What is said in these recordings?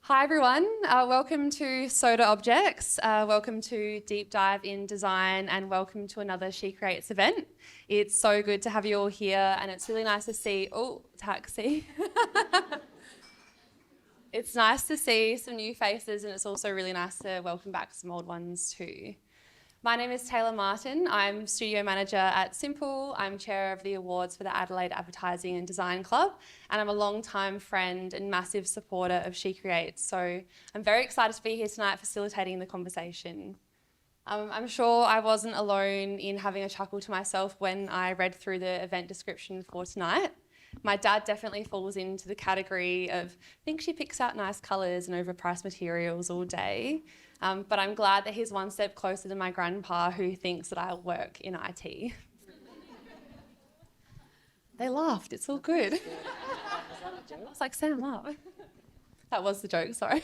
Hi everyone, welcome to Soda Objects, welcome to Deep Dive in Design, and welcome to another She Creates event. It's so good to have you all here, and it's really nice to see, taxi. It's nice to see some new faces, and it's also really nice to welcome back some old ones too. My name is Taylor Martin. I'm studio manager at Simple. I'm chair of the awards for the Adelaide Advertising and Design Club, and I'm a long-time friend and massive supporter of She Creates. So I'm very excited to be here tonight facilitating the conversation. I'm sure I wasn't alone in having a chuckle to myself when I read through the event description for tonight. My dad definitely falls into the category of, I think she picks out nice colours and overpriced materials all day. But I'm glad that he's one step closer to my grandpa who thinks that I'll work in IT. They laughed, it's all good. I was like, Sam, laugh. That was the joke, sorry.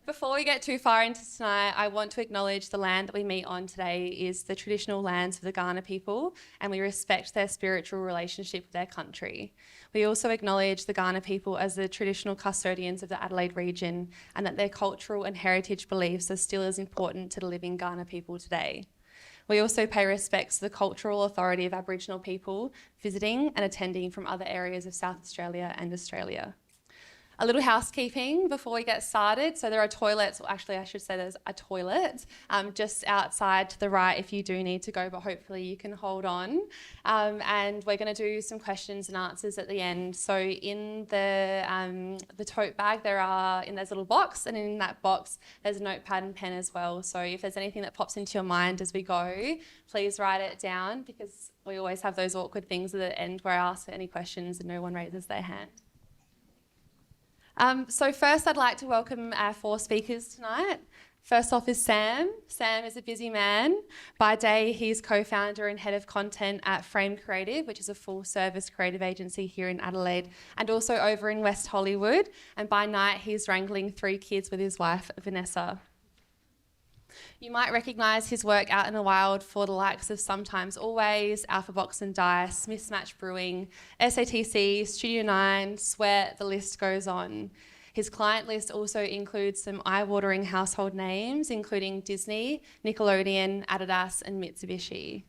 Before we get too far into tonight, I want to acknowledge the land that we meet on today is the traditional lands of the Kaurna people, and we respect their spiritual relationship with their country. We also acknowledge the Kaurna people as the traditional custodians of the Adelaide region, and that their cultural and heritage beliefs are still as important to the living Kaurna people today. We also pay respects to the cultural authority of Aboriginal people visiting and attending from other areas of South Australia and Australia. A little housekeeping before we get started. So there are toilets, well, actually I should say there's a toilet just outside to the right if you do need to go, but hopefully you can hold on. And we're going to do some questions and answers at the end. So in the tote bag there's a little box, and in that box there's a notepad and pen as well. So if there's anything that pops into your mind as we go, please write it down, because we always have those awkward things at the end where I ask for any questions and no one raises their hand. So first I'd like to welcome our four speakers tonight. First off is Sam. Sam is a busy man. By day, he's co-founder and head of content at Frame Creative, which is a full-service creative agency here in Adelaide, and also over in West Hollywood. And by night, he's wrangling 3 kids with his wife, Vanessa. You might recognise his work out in the wild for the likes of Sometimes Always, Alpha Box and Dice, Mismatch Brewing, SATC, Studio 9, Sweat, the list goes on. His client list also includes some eye-watering household names, including Disney, Nickelodeon, Adidas and Mitsubishi.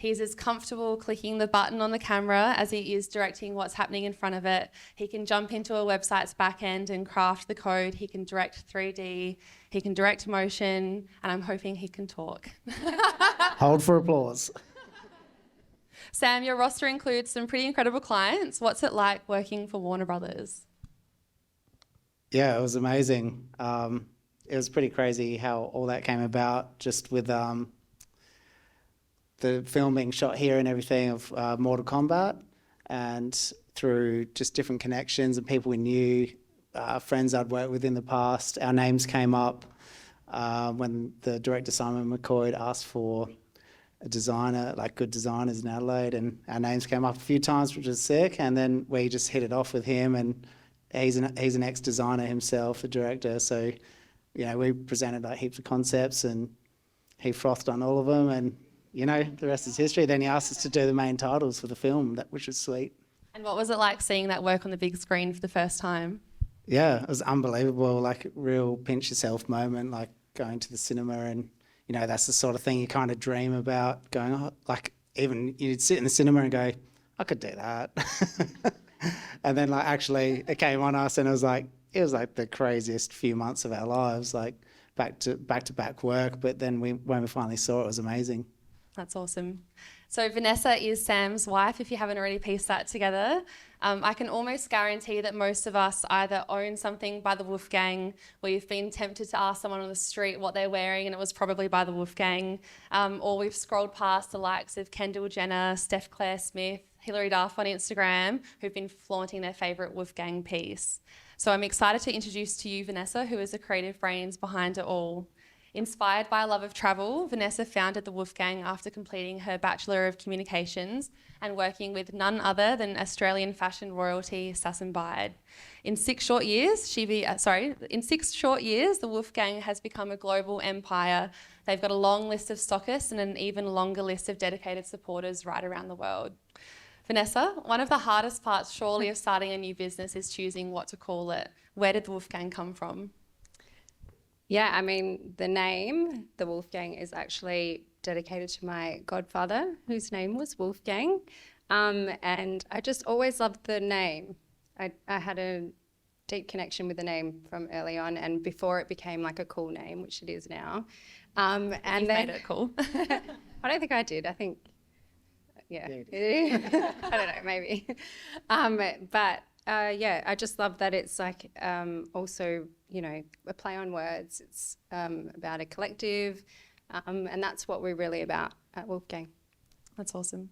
He's as comfortable clicking the button on the camera as he is directing what's happening in front of it. He can jump into a website's back end and craft the code. He can direct 3D, he can direct motion, and I'm hoping he can talk. Hold for applause. Sam, your roster includes some pretty incredible clients. What's it like working for Warner Brothers? Yeah, it was amazing. It was pretty crazy how all that came about, just with the film being shot here and everything of Mortal Kombat, and through just different connections and people we knew, friends I'd worked with in the past, our names came up when the director Simon McCoy asked for a designer, like good designers in Adelaide, and our names came up a few times, which was sick, and then we just hit it off with him, and he's an ex-designer himself, a director, so we presented like heaps of concepts and he frothed on all of them, and the rest is history. Then he asked us to do the main titles for the film, which was sweet. And what was it like seeing that work on the big screen for the first time? Yeah, it was unbelievable, like a real pinch yourself moment, like going to the cinema, and that's the sort of thing you kind of dream about, going, like even you'd sit in the cinema and go, I could do that. And then like actually it came on us, and it was like the craziest few months of our lives, like back to back work. But then when we finally saw it, it was amazing. That's awesome. So Vanessa is Sam's wife, if you haven't already pieced that together. I can almost guarantee that most of us either own something by the Wolfgang, or you've been tempted to ask someone on the street what they're wearing and it was probably by the Wolfgang, or we've scrolled past the likes of Kendall Jenner, Steph Claire Smith, Hilary Duff on Instagram, who've been flaunting their favourite Wolfgang piece. So I'm excited to introduce to you Vanessa, who is the creative brains behind it all. Inspired by a love of travel, Vanessa founded the Wolfgang after completing her Bachelor of Communications and working with none other than Australian fashion royalty Sass & Bide. In 6 short years, the Wolfgang has become a global empire. They've got a long list of stockists and an even longer list of dedicated supporters right around the world. Vanessa, one of the hardest parts surely of starting a new business is choosing what to call it. Where did the Wolfgang come from? Yeah, I mean, the name, the Wolfgang, is actually dedicated to my godfather, whose name was Wolfgang. And I just always loved the name. I had a deep connection with the name from early on, and before it became like a cool name, which it is now. And You've then made it cool. I don't think I did. I think, yeah. I don't know, maybe. Yeah, I just love that it's like also, you know, a play on words. It's about a collective, and that's what we're really about at Wolfgang. That's awesome.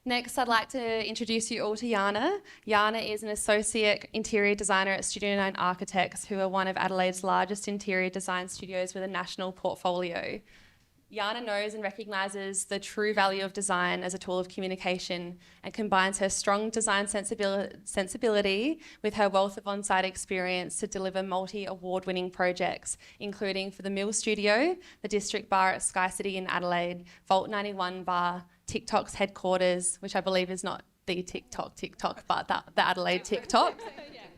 Next, I'd like to introduce you all to Jana. Jana is an associate interior designer at Studio 9 Architects, who are one of Adelaide's largest interior design studios with a national portfolio. Jana knows and recognises the true value of design as a tool of communication and combines her strong design sensibility with her wealth of on-site experience to deliver multi-award-winning projects, including for the Mill Studio, the District Bar at Sky City in Adelaide, Vault 91 Bar, TikTok's headquarters, which I believe is not the TikTok, but the Adelaide TikTok,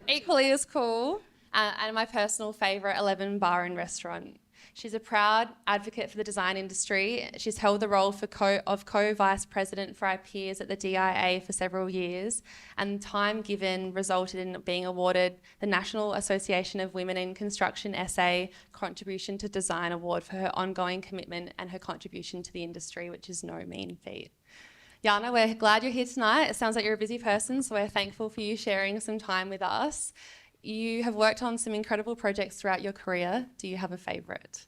equally as cool, and my personal favourite, 11 Bar and Restaurant. She's a proud advocate for the design industry. She's held the role of co-vice president for our peers at the DIA for several years, and time given resulted in being awarded the National Association of Women in Construction SA Contribution to Design Award for her ongoing commitment and her contribution to the industry, which is no mean feat. Jana, we're glad you're here tonight. It sounds like you're a busy person, so we're thankful for you sharing some time with us. You have worked on some incredible projects throughout your career. Do you have a favourite?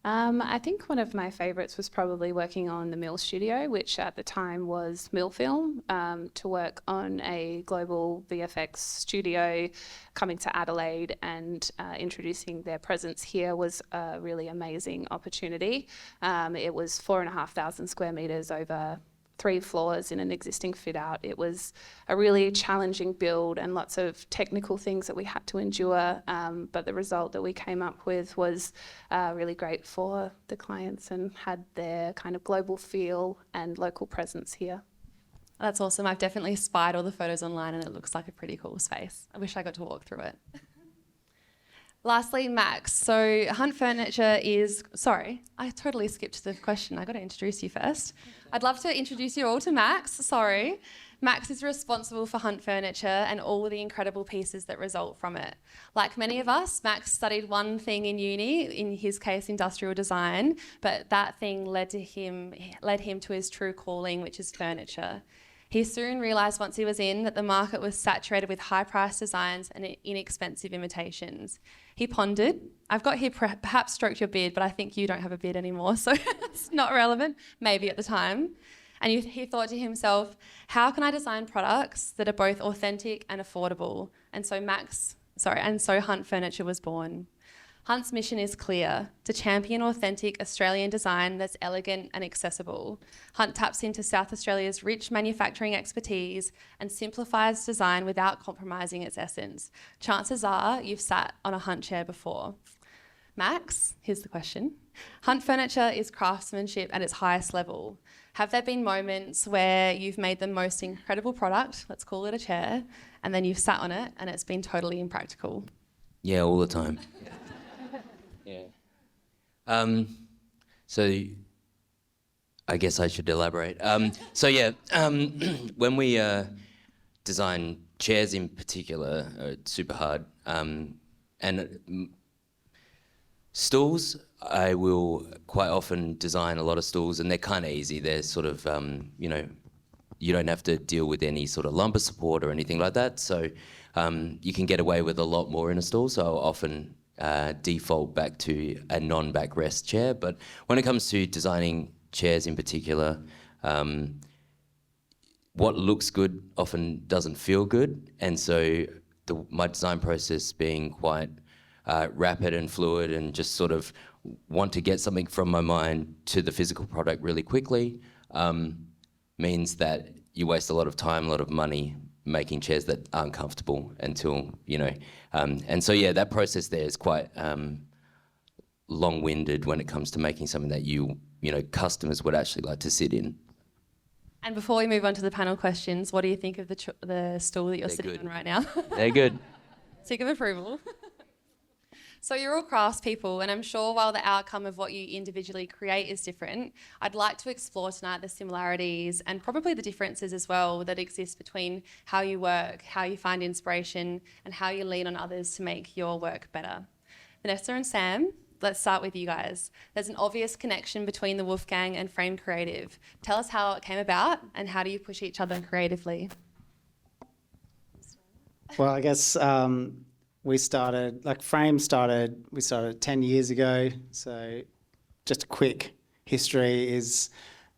I think one of my favourites was probably working on the Mill Studio, which at the time was Mill Film, to work on a global VFX studio coming to Adelaide and introducing their presence here was a really amazing opportunity. It was 4,500 square metres over 3 floors in an existing fit out. It was a really challenging build and lots of technical things that we had to endure, but the result that we came up with was really great for the clients and had their kind of global feel and local presence here. That's awesome. I've definitely spied all the photos online and it looks like a pretty cool space. I wish I got to walk through it. Lastly, Max. So Hunt Furniture is, sorry, I totally skipped the question. I got to introduce you first. I'd love to introduce you all to Max, sorry. Max is responsible for Hunt Furniture and all the incredible pieces that result from it. Like many of us, Max studied one thing in uni, in his case industrial design, but that thing led him to his true calling, which is furniture. He soon realised once he was in that the market was saturated with high-priced designs and inexpensive imitations. He pondered. I've got here perhaps stroked your beard, but I think you don't have a beard anymore, so it's not relevant, maybe at the time. And he thought to himself, how can I design products that are both authentic and affordable? And so Hunt Furniture was born. Hunt's mission is clear: to champion authentic Australian design that's elegant and accessible. Hunt taps into South Australia's rich manufacturing expertise and simplifies design without compromising its essence. Chances are you've sat on a Hunt chair before. Max, here's the question. Hunt Furniture is craftsmanship at its highest level. Have there been moments where you've made the most incredible product, let's call it a chair, and then you've sat on it and it's been totally impractical? Yeah, all the time. Yeah. So I guess I should elaborate. When we design chairs in particular, it's super hard. Stools, I will quite often design a lot of stools, and they're kind of easy. They're sort of, you don't have to deal with any sort of lumbar support or anything like that. So you can get away with a lot more in a stool. So I'll often default back to a non-backrest chair. But when it comes to designing chairs in particular, what looks good often doesn't feel good. And so my design process being quite rapid and fluid and just sort of want to get something from my mind to the physical product really quickly means that you waste a lot of time, a lot of money making chairs that aren't comfortable until, that process there is quite long-winded when it comes to making something that customers would actually like to sit in. And before we move on to the panel questions, what do you think of the stool that you're They're sitting good. on right now? They're good. Tick of approval. So you're all craftspeople, and I'm sure while the outcome of what you individually create is different, I'd like to explore tonight the similarities and probably the differences as well that exist between how you work, how you find inspiration, and how you lean on others to make your work better. Vanessa and Sam, let's start with you guys. There's an obvious connection between the Wolfgang and Frame Creative. Tell us how it came about and how do you push each other creatively? Well, I guess we started 10 years ago. So just a quick history is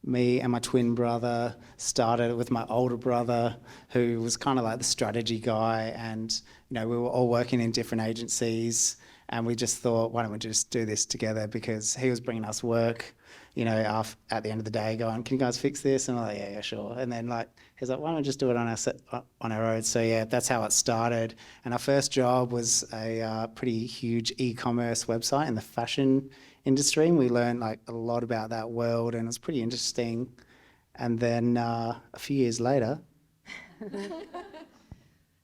me and my twin brother started with my older brother, who was kind of like the strategy guy. And, you know, we were all working in different agencies. And we just thought, why don't we just do this together? Because he was bringing us work, you know, at the end of the day going, can you guys fix this? And I'm like, yeah, sure. And then he's like, why don't we just do it on our own? So yeah, that's how it started. And our first job was a pretty huge e-commerce website in the fashion industry. And we learned like a lot about that world and it was pretty interesting. And then a few years later.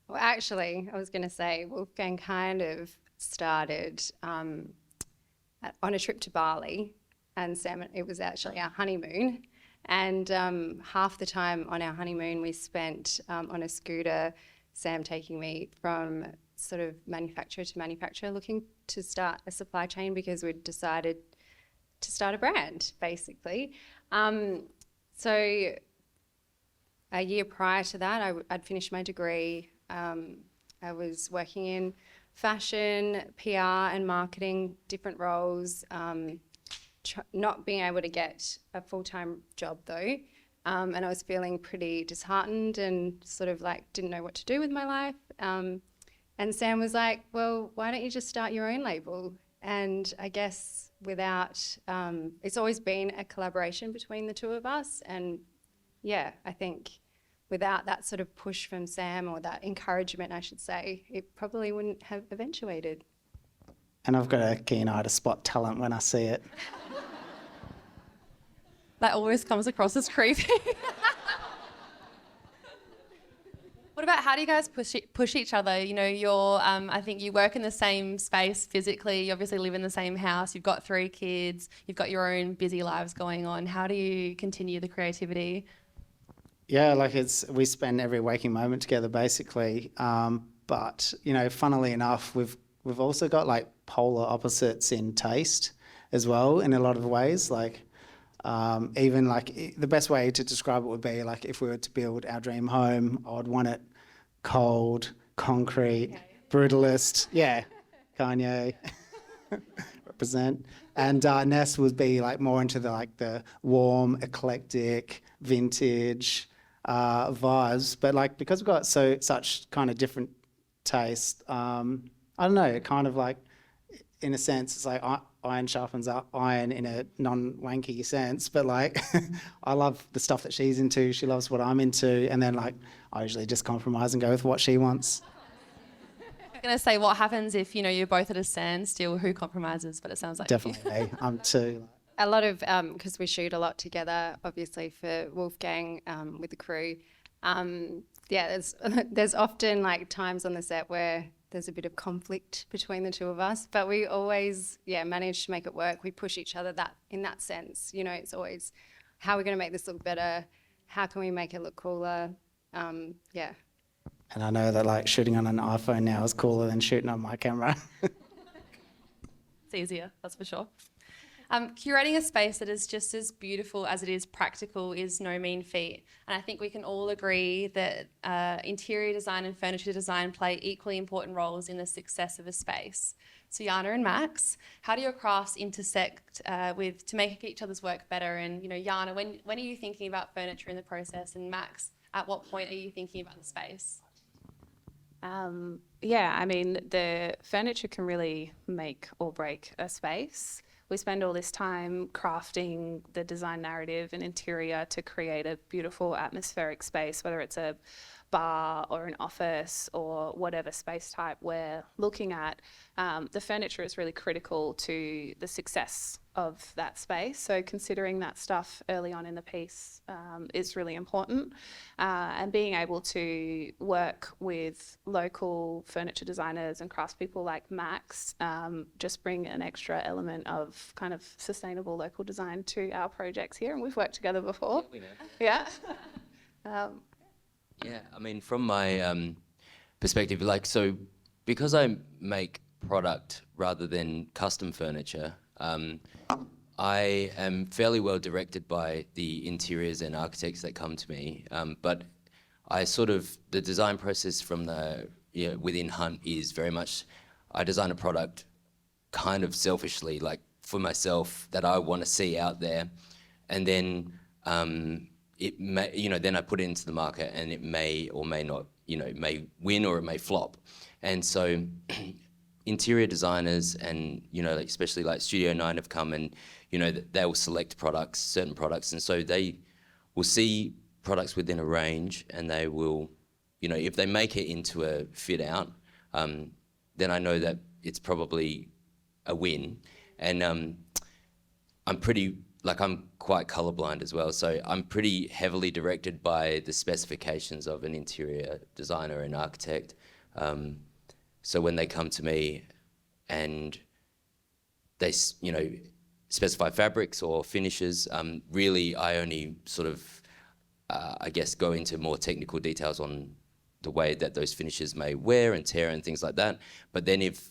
Well, actually, I was going to say Wolfgang kind of started on a trip to Bali, and Sam, it was actually our honeymoon. And half the time on our honeymoon we spent on a scooter, Sam taking me from sort of manufacturer to manufacturer looking to start a supply chain because we'd decided to start a brand, basically. So a year prior to that, I'd finished my degree. I was working in fashion, PR and marketing, different roles, not being able to get a full-time job though. And I was feeling pretty disheartened and sort of like didn't know what to do with my life. And Sam was like, well, why don't you just start your own label? And I guess it's always been a collaboration between the two of us. And yeah, I think without that sort of push from Sam, or that encouragement, I should say, it probably wouldn't have eventuated. And I've got a keen eye to spot talent when I see it. That always comes across as creepy. What about how do you guys push each other? You know, I think you work in the same space physically. You obviously live in the same house. You've got 3 kids. You've got your own busy lives going on. How do you continue the creativity? Yeah, we spend every waking moment together basically. But you know, funnily enough, we've also got like polar opposites in taste as well in a lot of ways. Even like the best way to describe it would be like if we were to build our dream home, I would want it cold, concrete, brutalist. Yeah, Kanye. Represent. And Ness would be like more into the warm, eclectic, vintage vibes. But like because we've got such kind of different taste, I don't know. It kind of like, in a sense, it's like iron sharpens up iron in a non-wanky sense. But like, I love the stuff that she's into. She loves what I'm into, and then like I usually just compromise and go with what she wants. I'm going to say what happens if, you know, you're both at a standstill, who compromises, but it sounds like Definitely, I'm too. A lot of, because we shoot a lot together, obviously for Wolfgang with the crew. Yeah, there's often like times on the set where there's a bit of conflict between the two of us, but we always, manage to make it work. We push each other in that sense. You know, it's always, how are we going to make this look better? How can we make it look cooler? Yeah. And I know that like shooting on an iPhone now is cooler than shooting on my camera. It's easier, that's for sure. Curating a space that is just as beautiful as it is practical is no mean feat. And I think we can all agree that interior design and furniture design play equally important roles in the success of a space. So Yana and Max, how do your crafts intersect to make each other's work better? And, you know, Yana, when are you thinking about furniture in the process? And Max, at what point are you thinking about the space? Yeah, I mean, the furniture can really make or break a space. We spend all this time crafting the design narrative and interior to create a beautiful atmospheric space, whether it's a bar or an office or whatever space type we're looking at, the furniture is really critical to the success of that space. So considering that stuff early on in the piece is really important, and being able to work with local furniture designers and craftspeople like Max just bring an extra element of kind of sustainable local design to our projects here, and we've worked together before. Yeah. Yeah, I mean, from my perspective, like, so because I make product rather than custom furniture, I am fairly well directed by the interiors and architects that come to me. But I sort of, the design process from the, within Hunt is very much, I design a product kind of selfishly, like for myself, that I want to see out there. And then it may, then I put it into the market, and it may or may not, it may win or it may flop. And so interior designers and, like especially like Studio 9 have come and, they will select products, certain products. And so they will see products within a range, and they will, if they make it into a fit out, then I know that it's probably a win. And I'm quite colorblind as well, so I'm pretty heavily directed by the specifications of an interior designer and architect. So when they come to me and they, specify fabrics or finishes, really I only sort of, I guess, go into more technical details on the way that those finishes may wear and tear and things like that. But then if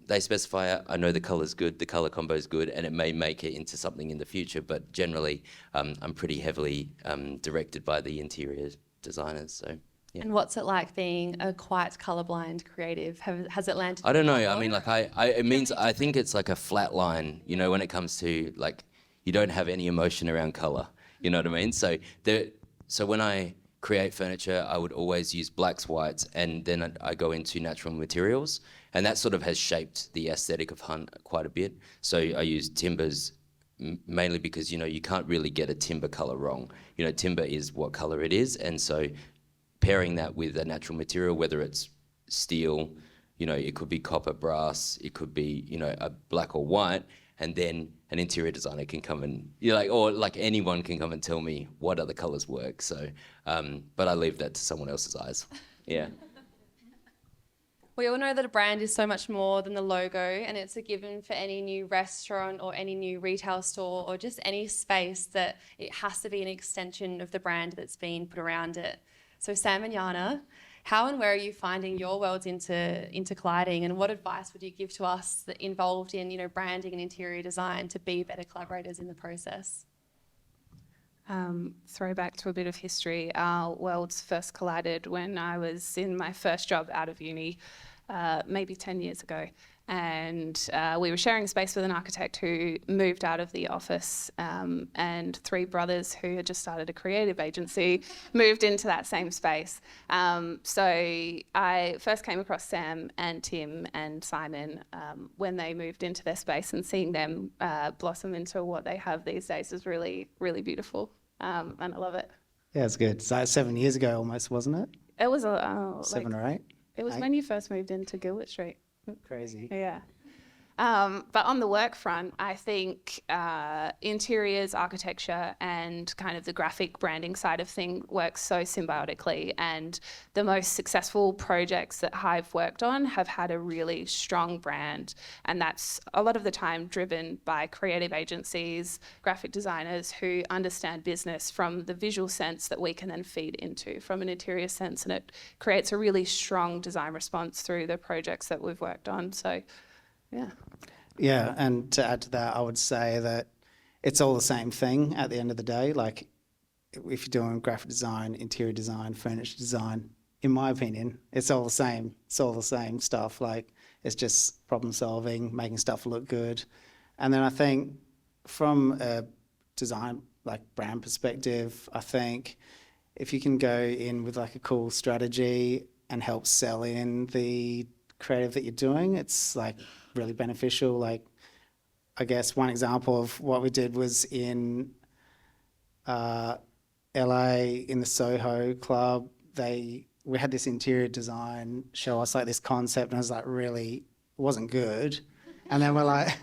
they specify, I know the colour's good, the colour combo is good, and it may make it into something in the future, but generally I'm pretty heavily directed by the interior designers. So. Yeah. And what's it like being a quite colourblind creative? Has it landed? I don't know. I mean, like I think it's like a flat line, when it comes to like, you don't have any emotion around colour. You know what I mean? So when I create furniture, I would always use blacks, whites, and then I go into natural materials, and that sort of has shaped the aesthetic of Hunt quite a bit. So I use timbers mainly because, you can't really get a timber colour wrong. Timber is what colour it is, and so pairing that with a natural material, whether it's steel, it could be copper, brass, it could be, a black or white, and then an interior designer can come and, or like anyone can come and tell me what other colours work. So, but I leave that to someone else's eyes. Yeah. We all know that a brand is so much more than the logo, and it's a given for any new restaurant or any new retail store or just any space that it has to be an extension of the brand that's been put around it. So Sam and Yana, how and where are you finding your worlds into colliding, and what advice would you give to us that involved in branding and interior design to be better collaborators in the process? Throwback to a bit of history, our worlds first collided when I was in my first job out of uni, maybe 10 years ago. And we were sharing space with an architect who moved out of the office, and three brothers who had just started a creative agency moved into that same space. So I first came across Sam and Tim and Simon when they moved into their space, and seeing them blossom into what they have these days is really, really beautiful, and I love it. Yeah, it's good. So 7 years ago almost, wasn't it? It was 7 or 8? It was 8? when you first moved into Gilbert Street. Crazy. Yeah. But on the work front, I think interiors, architecture, and kind of the graphic branding side of things works so symbiotically. And the most successful projects that Hive worked on have had a really strong brand. And that's a lot of the time driven by creative agencies, graphic designers who understand business from the visual sense that we can then feed into from an interior sense. And it creates a really strong design response through the projects that we've worked on. So, yeah. Yeah, and to add to that, I would say that it's all the same thing at the end of the day. Like, if you're doing graphic design, interior design, furniture design, in my opinion, it's all the same. It's all the same stuff. Like, it's just problem solving, making stuff look good. And then I think from a design, like brand perspective, I think if you can go in with like a cool strategy and help sell in the creative that you're doing, it's like really beneficial. Like, I guess one example of what we did was in LA in the Soho Club. They we had this interior design show us like this concept, and I was like, really, it wasn't good. And then we're like,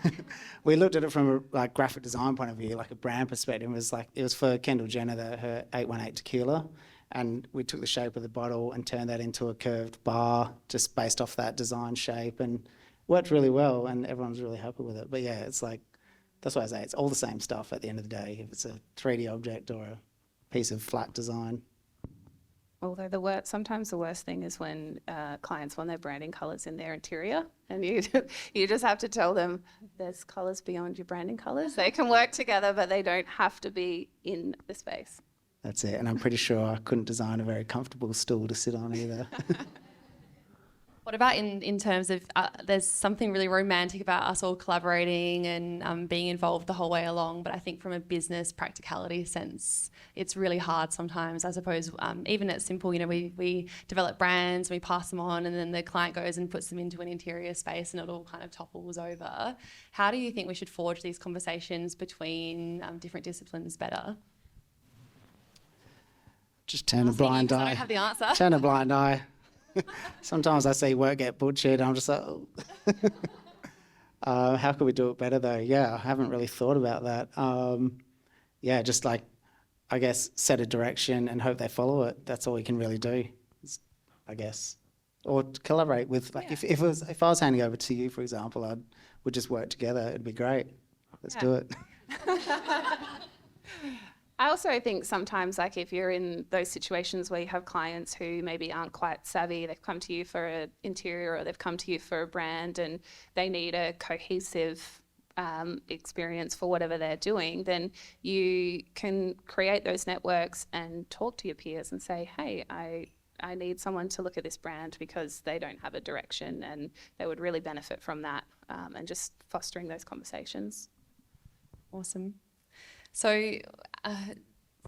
we looked at it from a like graphic design point of view, like a brand perspective. It was for Kendall Jenner, her 818 tequila. And we took the shape of the bottle and turned that into a curved bar just based off that design shape, and worked really well, and everyone's really happy with it. But yeah, it's like, that's why I say it's all the same stuff at the end of the day, if it's a 3D object or a piece of flat design. Although sometimes the worst thing is when clients want their branding colours in their interior, and you you just have to tell them there's colours beyond your branding colours. They can work together, but they don't have to be in the space. That's it. And I'm pretty sure I couldn't design a very comfortable stool to sit on either. What about in terms of, there's something really romantic about us all collaborating and being involved the whole way along, but I think from a business practicality sense, it's really hard sometimes. I suppose even at Simple, you know, we develop brands, we pass them on, and then the client goes and puts them into an interior space and it all kind of topples over. How do you think we should forge these conversations between different disciplines better? Just turn a blind I eye. don't have the answer. Turn a blind eye. Sometimes I see work get butchered. I'm just like, oh. How could we do it better though? Yeah, I haven't really thought about that. Yeah, just like, I guess, set a direction and hope they follow it. That's all we can really do, I guess. Or collaborate with, like, if I was handing over to you, for example, we'd just work together. It'd be great. Let's do it. I also think sometimes, like, if you're in those situations where you have clients who maybe aren't quite savvy, they've come to you for an interior or they've come to you for a brand and they need a cohesive experience for whatever they're doing, then you can create those networks and talk to your peers and say, hey, I need someone to look at this brand because they don't have a direction and they would really benefit from that, and just fostering those conversations. Awesome. So,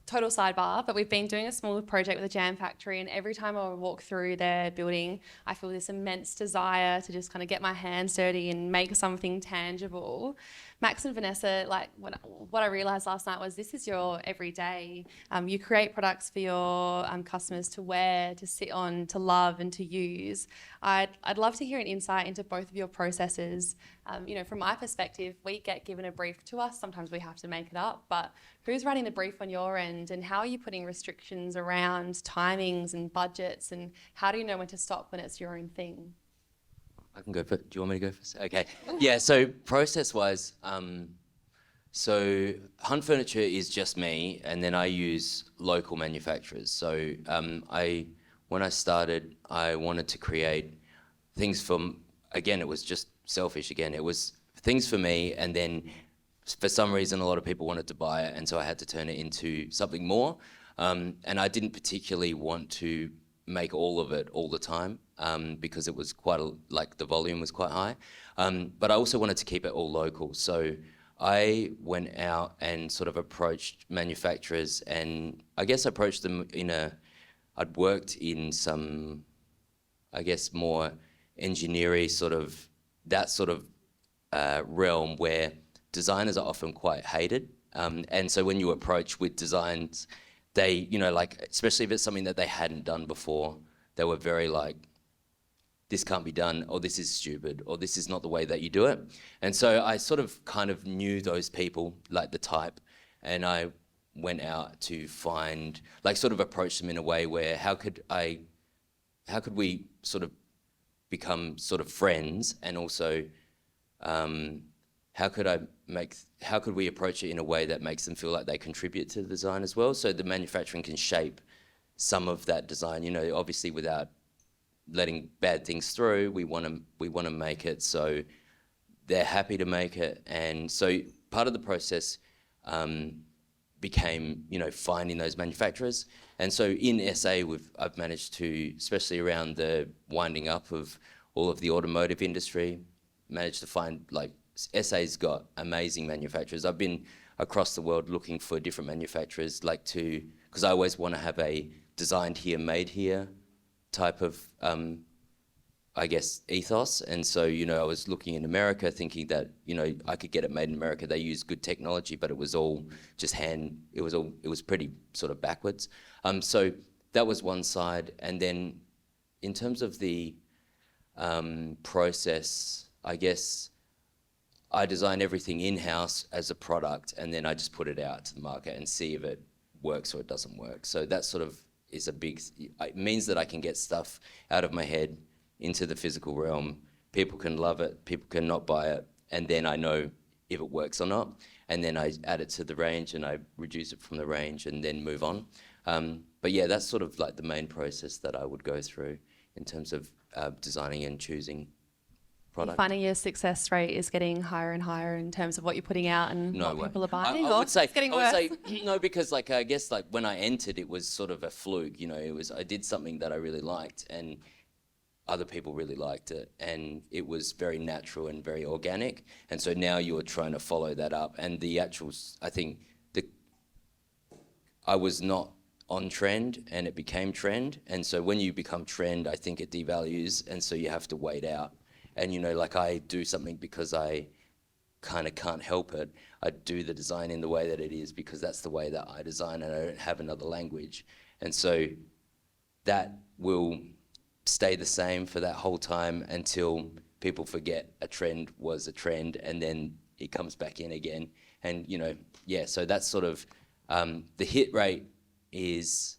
total sidebar, but we've been doing a small project with the Jam Factory, and every time I walk through their building, I feel this immense desire to just kind of get my hands dirty and make something tangible. Max and Vanessa, like what I realised last night was this is your everyday. You create products for your customers to wear, to sit on, to love and to use. I'd love to hear an insight into both of your processes. You know, from my perspective, we get given a brief to us. Sometimes we have to make it up, but who's writing the brief on your end, and how are you putting restrictions around timings and budgets, and how do you know when to stop when it's your own thing? I can go first. Do you want me to go first? Okay. Yeah, so process-wise, so Hunt Furniture is just me, and then I use local manufacturers. So when I started, I wanted to create things from, again, it was just selfish again. It was things for me, and then for some reason, a lot of people wanted to buy it, and so I had to turn it into something more. And I didn't particularly want to make all of it all the time, because it was like the volume was quite high. But I also wanted to keep it all local. So I went out and sort of approached manufacturers, and I guess approached them I'd worked in some, I guess, more engineering that sort of realm where designers are often quite hated. And so when you approach with designs, they, like, especially if it's something that they hadn't done before, they were very like, this can't be done, or this is stupid, or this is not the way that you do it. And so I sort of kind of knew those people, like the type, and I went out to find, like, sort of approach them in a way where how could we sort of become sort of friends, and also how could we approach it in a way that makes them feel like they contribute to the design as well, so the manufacturing can shape some of that design, obviously without letting bad things through. We want to make it so they're happy to make it. And so part of the process became, finding those manufacturers. And so in SA, I've managed to, especially around the winding up of all of the automotive industry, managed to find, like, SA's got amazing manufacturers. I've been across the world looking for different manufacturers, because I always want to have a designed here, made here type of, I guess, ethos. And so, I was looking in America thinking that, I could get it made in America. They use good technology, but it was all just it was pretty sort of backwards. So that was one side. And then in terms of the process, I guess I design everything in-house as a product, and then I just put it out to the market and see if it works or it doesn't work. So that sort of is it means that I can get stuff out of my head into the physical realm. People can love it, people can not buy it, and then I know if it works or not. And then I add it to the range and I reduce it from the range and then move on. But yeah, that's sort of like the main process that I would go through in terms of designing and choosing product. Finding your success rate is getting higher and higher in terms of what you're putting out and No what way. people are buying? I or would say, it's getting I worse? would say no, because like I guess like when I entered, it was sort of a fluke. You know, I did something that I really liked, and other people really liked it, and it was very natural and very organic. And so now you're trying to follow that up, and the actual, I think I was not on trend, and it became trend. And so when you become trend, I think it devalues, and so you have to wait out. And you know, like I do something because I kind of can't help it. I do the design in the way that it is because that's the way that I design, and I don't have another language. And so that will stay the same for that whole time until people forget a trend was a trend, and then it comes back in again. And you know, yeah, so that's sort of the hit rate is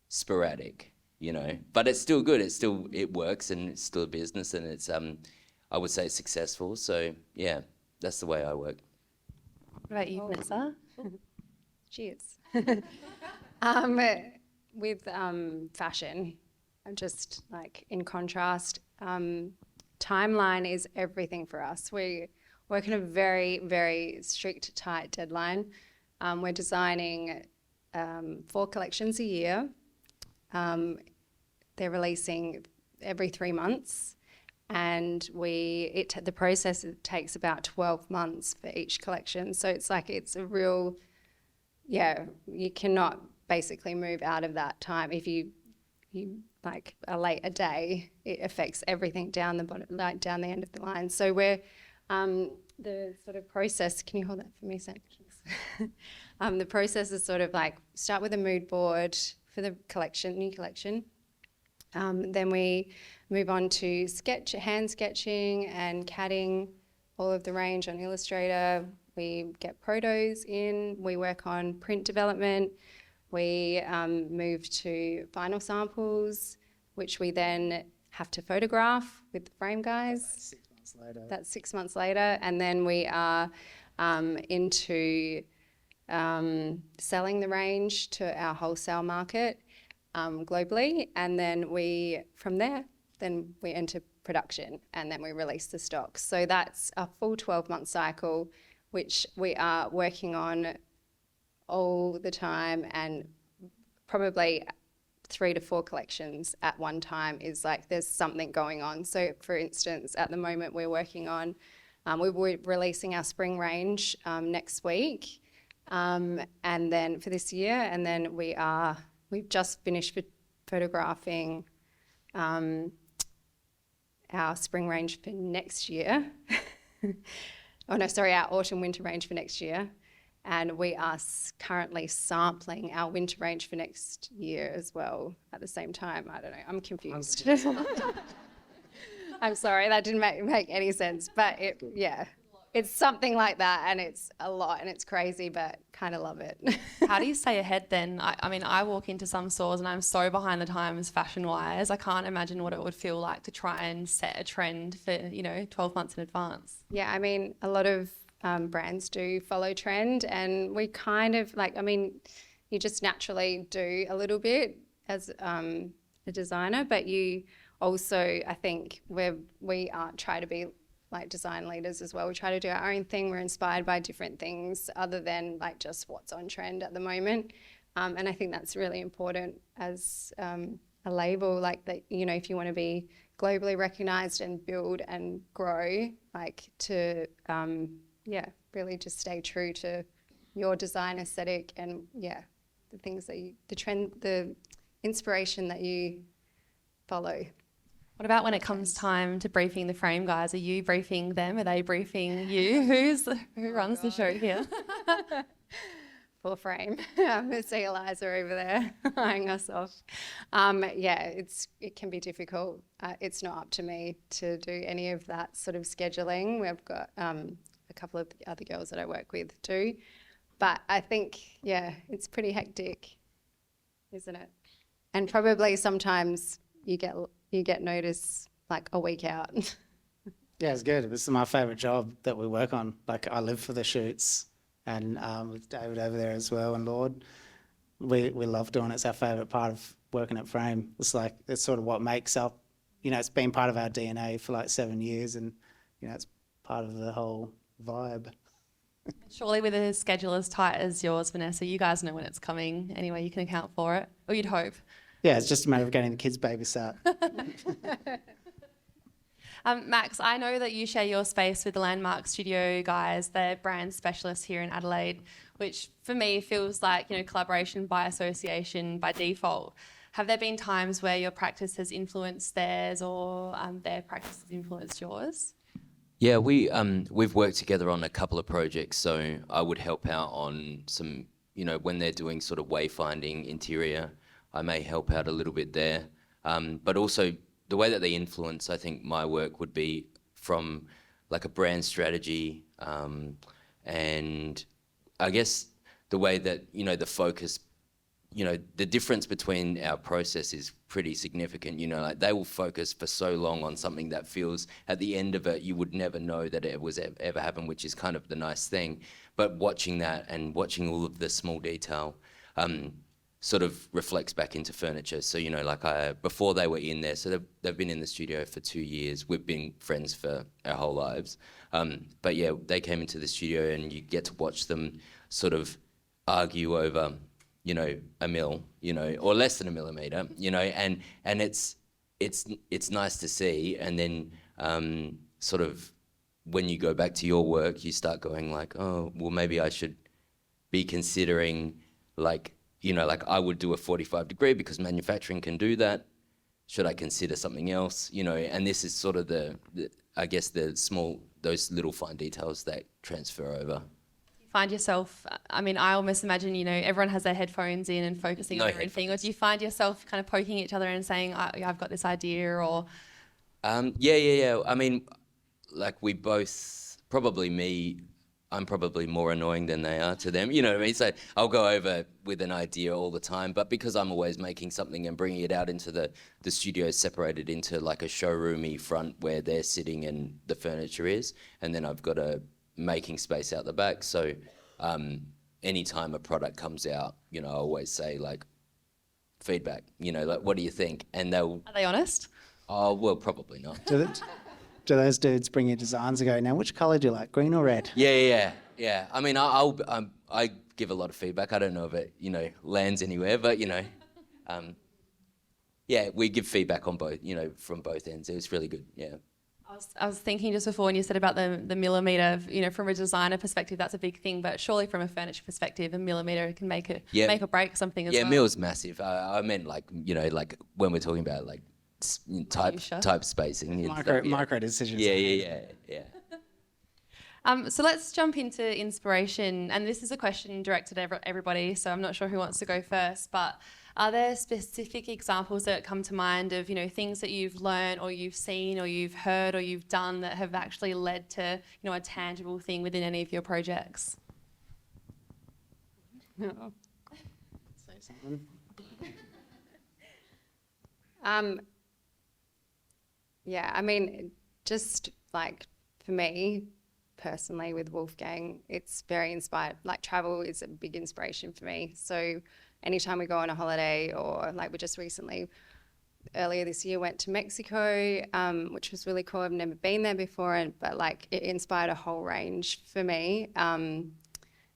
sporadic, you know, but it's still good. It works, and it's still a business, and it's I would say it's successful. So yeah, that's the way I work. What about you, Vanessa? Cheers. With fashion, I'm just like in contrast, timeline is everything for us. We work in a very, very strict, tight deadline. We're designing 4 collections a year. They're releasing every 3 months, and the process takes about 12 months for each collection. So it's like it's a real, yeah, you cannot basically move out of that time. If you like are late a day, it affects everything down the bottom, like down the end of the line. So we're the sort of process. Can you hold that for me a sec? The process is sort of like start with a mood board for the collection, new collection. Then we move on to hand sketching and CADing all of the range on Illustrator. We get protos in. We work on print development. We move to final samples, which we then have to photograph with the frame guys. 6 months later. That's 6 months later. And then we are into selling the range to our wholesale market globally. And then from there, we enter production, and then we release the stock. So that's a full 12-month cycle, which we are working on all the time, and probably 3 to 4 collections at one time is like there's something going on. So for instance, at the moment we're working on, we're releasing our spring range next week, and then for this year, and then we've just finished photographing our spring range for next year. Oh no, sorry, our autumn winter range for next year. And we are currently sampling our winter range for next year as well at the same time. I don't know, I'm confused. I'm sorry, that didn't make any sense, but it's something like that, and it's a lot, and it's crazy, but kind of love it. How do you stay ahead then? I mean, I walk into some stores and I'm so behind the times fashion-wise. I can't imagine what it would feel like to try and set a trend for, 12 months in advance. Yeah, I mean, a lot of brands do follow trend, and we kind of you just naturally do a little bit as a designer, but you also, I think we try to be like design leaders as well. We try to do our own thing. We're inspired by different things other than like just what's on trend at the moment. And I think that's really important as a label, like that, if you want to be globally recognized and build and grow, like to, really just stay true to your design aesthetic and the things that the trend, the inspiration that you follow. What about when it comes time to briefing the frame guys? Are you briefing them? Are they briefing you? Who runs the show here? Poor frame. See Eliza over there eyeing us off. Yeah, it can be difficult. It's not up to me to do any of that sort of scheduling. We've got a couple of the other girls that I work with too. But I think, yeah, it's pretty hectic, isn't it? And probably sometimes you get notice like a week out. Yeah, it's good. This is my favourite job that we work on. Like, I live for the shoots, and with David over there as well and Lord, we love doing it. It's our favourite part of working at Frame. It's like, it's sort of what makes up, it's been part of our DNA for like 7 years, and, it's part of the whole vibe. Surely with a schedule as tight as yours, Vanessa, you guys know when it's coming anyway, you can account for it, or you'd hope. Yeah, it's just a matter of getting the kids babysat. Max, I know that you share your space with the Landmark Studio guys. They're brand specialists here in Adelaide, which for me feels like, collaboration by association by default. Have there been times where your practice has influenced theirs, or their practice has influenced yours? Yeah, we've worked together on a couple of projects. So I would help out on some, when they're doing sort of wayfinding interior, I may help out a little bit there. But also the way that they influence, I think, my work would be from like a brand strategy, and I guess the way that, the focus, the difference between our process is pretty significant. Like they will focus for so long on something that feels at the end of it, you would never know that it was ever happened, which is kind of the nice thing. But watching that and watching all of the small detail, sort of reflects back into furniture. So, before they were in there, so they've been in the studio for 2 years. We've been friends for our whole lives. But yeah, they came into the studio and you get to watch them sort of argue over, a mil, or less than a millimetre, and it's nice to see. And then sort of when you go back to your work, you start going like, oh, well, maybe I should be considering like I would do a 45 degree because manufacturing can do that. Should I consider something else? And this is sort of I guess those little fine details that transfer over. You find yourself, I almost imagine, everyone has their headphones in and focusing on their own thing, or do you find yourself kind of poking each other and saying, I've got this idea, or? Yeah. Like we both, probably me, I'm probably more annoying than they are to them. You know what I mean? So I'll go over with an idea all the time, but because I'm always making something and bringing it out into the studio, separated into like a showroomy front where they're sitting and the furniture is, and then I've got a making space out the back. So anytime a product comes out, I always say like feedback, like what do you think? And they'll... Are they honest? Oh, well, probably not. Do those dudes bring you designs and go, now which colour do you like, green or red? Yeah. I give a lot of feedback. I don't know if it, lands anywhere, but yeah, we give feedback on both, from both ends. It was really good. Yeah. I was thinking just before when you said about the millimetre, from a designer perspective, that's a big thing, but surely from a furniture perspective, a millimetre can make or break something as well. Yeah, mill's massive. I meant like, like when we're talking about like type spacing. Micro decisions. Yeah. So let's jump into inspiration, and this is a question directed at everybody, so I'm not sure who wants to go first, but are there specific examples that come to mind of, things that you've learned or you've seen or you've heard or you've done that have actually led to, a tangible thing within any of your projects? Say something. Yeah, just like for me personally with Wolfgang, it's very inspired. Like travel is a big inspiration for me. So anytime we go on a holiday, or like we just recently, earlier this year, went to Mexico, which was really cool. I've never been there before, but like it inspired a whole range for me.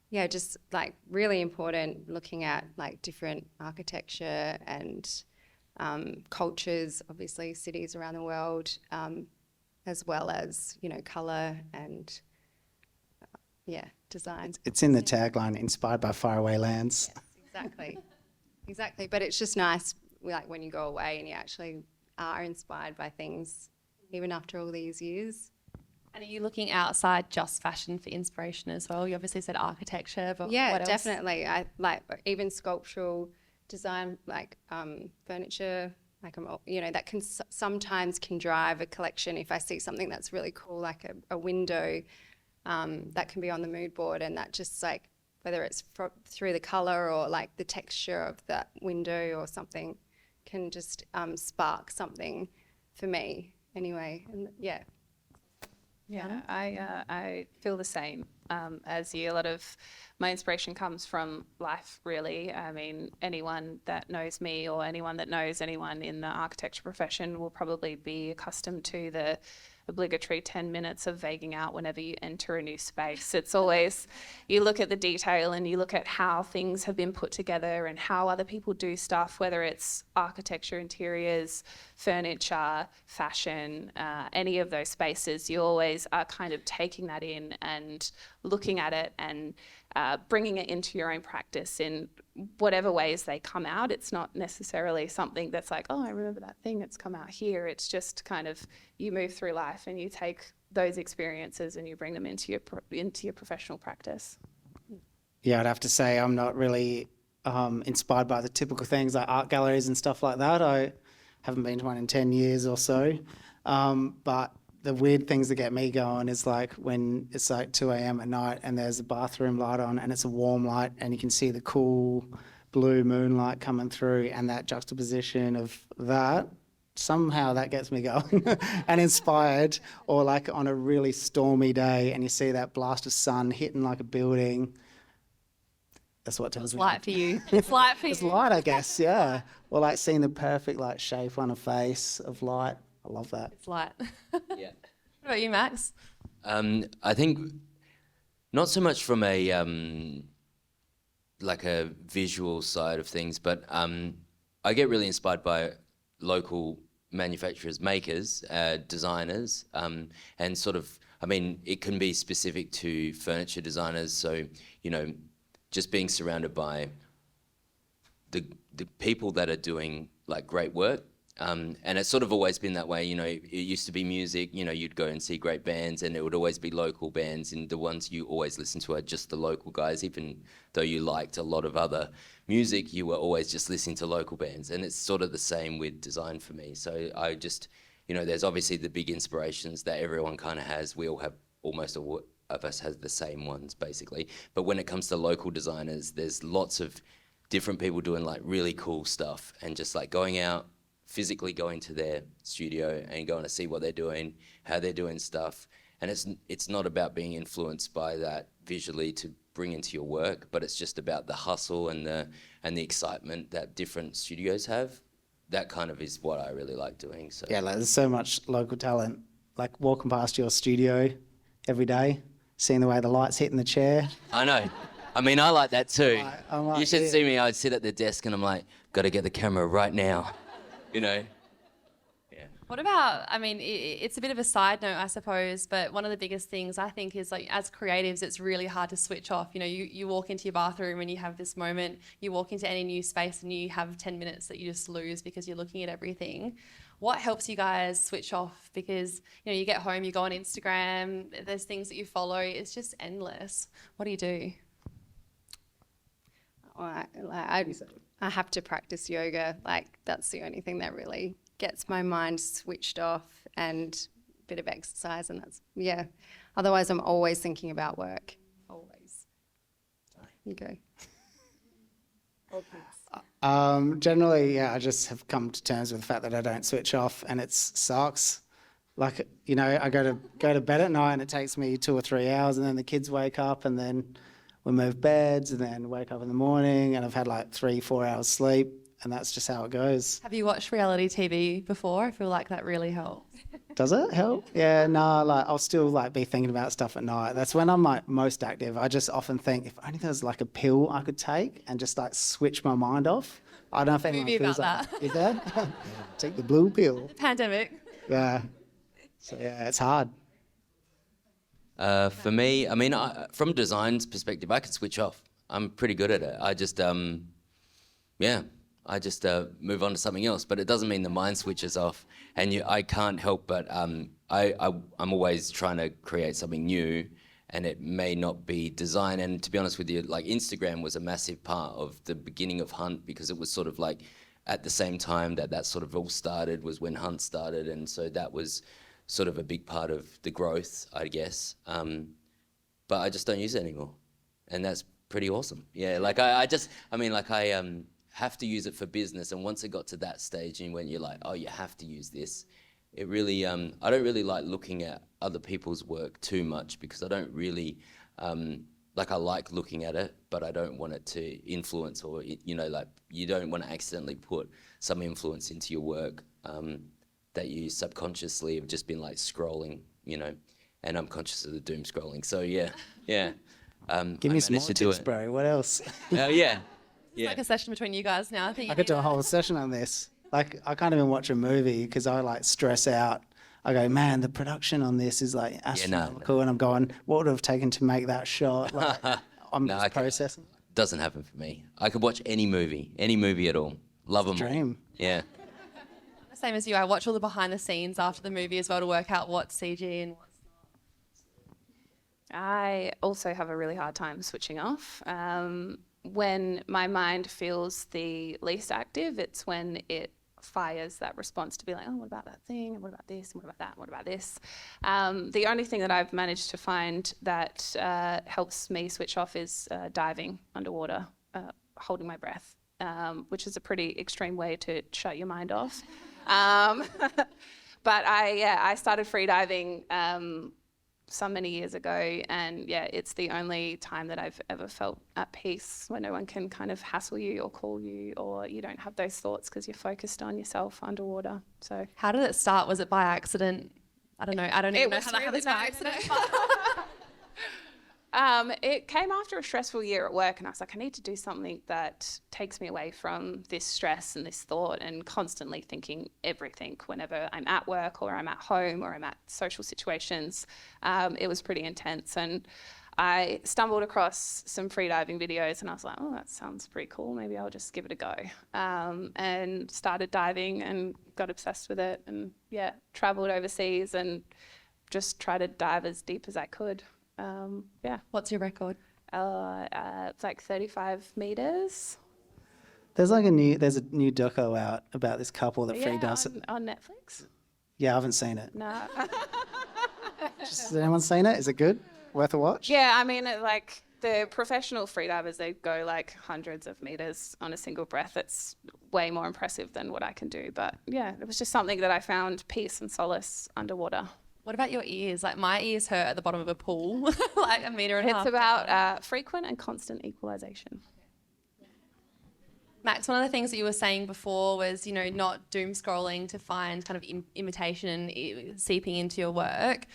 Yeah, just like really important looking at like different architecture and cultures, obviously cities around the world, as well as, colour and, design. It's in the tagline, inspired by faraway lands. Yes, exactly. But it's just nice, like when you go away and you actually are inspired by things, even after all these years. And are you looking outside just fashion for inspiration as well? You obviously said architecture, but Yeah, what else? definitely. I like even sculptural design, like furniture. Like that can sometimes can drive a collection. If I see something that's really cool, like a window, that can be on the mood board, and that just like whether it's through the color or like the texture of that window or something, can just spark something for me. Anyway, and yeah. Yeah, I feel the same as you. A lot of my inspiration comes from life, really. I mean, anyone that knows me or anyone that knows anyone in the architecture profession will probably be accustomed to the obligatory 10 minutes of vaguing out whenever you enter a new space. It's always, you look at the detail and you look at how things have been put together and how other people do stuff, whether it's architecture, interiors, furniture, fashion, any of those spaces. You always are kind of taking that in and looking at it and bringing it into your own practice in whatever ways they come out. It's not necessarily something that's like, oh, I remember that thing, it's come out here. It's just kind of, you move through life and you take those experiences and you bring them into your professional practice. Yeah, I'd have to say I'm not really inspired by the typical things like art galleries and stuff like that. I haven't been to one in 10 years or so. But the weird things that get me going is like when it's like 2 a.m. at night and there's a bathroom light on and it's a warm light and you can see the cool blue moonlight coming through, and that juxtaposition of that, somehow that gets me going and inspired. Or like on a really stormy day and you see that blast of sun hitting like a building. That's what tells It's me. light for you. It's light for you. It's light, I guess, yeah. Or like seeing the perfect like shape on a face of light. I love that. It's light. Yeah. What about you, Max? I think not so much from a like a visual side of things, but I get really inspired by local manufacturers, makers, designers, and sort of, I mean, it can be specific to furniture designers. So, you know, just being surrounded by the people that are doing like great work. And it's sort of always been that way, you know. It used to be music, you know, you'd go and see great bands and it would always be local bands, and the ones you always listen to are just the local guys. Even though you liked a lot of other music, you were always just listening to local bands. And it's sort of the same with design for me. So I just, you know, there's obviously the big inspirations that everyone kind of has. We all have, almost all of us has the same ones basically. But when it comes to local designers, there's lots of different people doing like really cool stuff, and just like going out, physically going to their studio and going to see what they're doing, how they're doing stuff. And it's not about being influenced by that visually to bring into your work, but it's just about the hustle and the excitement that different studios have. That kind of is what I really like doing. So Yeah, like there's so much local talent. Like walking past your studio every day, seeing the way the light's hitting the chair. I know. I mean, I like that too. I'm like, You should yeah. see me. I'd sit at the desk and I'm like, got to get the camera right now. You know? Yeah. What about, I mean, it's a bit of a side note, I suppose, but one of the biggest things I think is like as creatives, it's really hard to switch off. You know, you walk into your bathroom and you have this moment, you walk into any new space and you have 10 minutes that you just lose because you're looking at everything. What helps you guys switch off? Because, you know, you get home, you go on Instagram, there's things that you follow, it's just endless. What do you do? I have to practice yoga. Like that's the only thing that really gets my mind switched off, and a bit of exercise, and that's, yeah. Otherwise, I'm always thinking about work. Always. You go. Generally, yeah, I just have come to terms with the fact that I don't switch off, and it sucks. Like, you know, I go to bed at night and it takes me 2 or 3 hours, and then the kids wake up, and then we move beds, and then wake up in the morning, and I've had like 3-4 hours sleep, and that's just how it goes. Have you watched reality TV before? I feel like that really helps. Does it help? Yeah, no, like I'll still like be thinking about stuff at night. That's when I'm like most active. I just often think if only there was like a pill I could take and just like switch my mind off. I don't know if anyone Movie feels about like that. Is there? Take the blue pill. Pandemic. Yeah. So yeah, it's hard. For me, I mean, from design's perspective, I can switch off. I'm pretty good at it. I just, yeah, I just move on to something else. But it doesn't mean the mind switches off, and I can't help but I'm always trying to create something new, and it may not be design. And to be honest with you, like Instagram was a massive part of the beginning of Hunt, because it was sort of like at the same time that sort of all started was when Hunt started, and so that was sort of a big part of the growth, I guess. But I just don't use it anymore, and that's pretty awesome. Yeah, like I have to use it for business, and once it got to that stage and when you're like, oh, you have to use this, it really, I don't really like looking at other people's work too much, because I don't really, I like looking at it, but I don't want it to influence, or, like you don't want to accidentally put some influence into your work that you subconsciously have just been like scrolling, and I'm conscious of the doom scrolling. So yeah. Give me some more managed to do tips, it. bro. What else? Yeah. It's like a session between you guys now. I think I could do a whole session on this. Like, I can't even watch a movie because I like stress out. I go, man, the production on this is like astronomical, and I'm going, what would it have taken to make that shot? Like, I'm just processing. Doesn't happen for me. I could watch any movie at all. Love them all. Dream. Yeah. the same as you. I watch all the behind the scenes after the movie as well to work out what's CG and what's I also have a really hard time switching off. When my mind feels the least active, it's when it fires that response to be like, oh, what about that thing? And what about this? And what about that? And what about this? The only thing that I've managed to find that helps me switch off is diving underwater, holding my breath, which is a pretty extreme way to shut your mind off. But I started freediving so many years ago, and it's the only time that I've ever felt at peace, when no one can kind of hassle you or call you, or you don't have those thoughts because you're focused on yourself underwater. So How did it start? Was it by accident? I don't know. I don't even know how that happened by accident. It came after a stressful year at work, and I was like, I need to do something that takes me away from this stress and this thought and constantly thinking everything whenever I'm at work or I'm at home or I'm at social situations. It was pretty intense, and I stumbled across some freediving videos, and I was like, oh, that sounds pretty cool. Maybe I'll just give it a go. And started diving and got obsessed with it, and traveled overseas and just tried to dive as deep as I could. What's your record? It's like 35 meters. There's a new doco out about this couple that free dives. On Netflix. Yeah, I haven't seen it. No. Has anyone seen it? Is it good? Worth a watch? Yeah, I mean, like the professional freedivers, they go like hundreds of meters on a single breath. It's way more impressive than what I can do. But it was just something that I found peace and solace underwater. What about your ears? Like my ears hurt at the bottom of a pool, like a metre and a half. It's about frequent and constant equalization. Max, one of the things that you were saying before was, not doom scrolling to find kind of imitation and seeping into your work.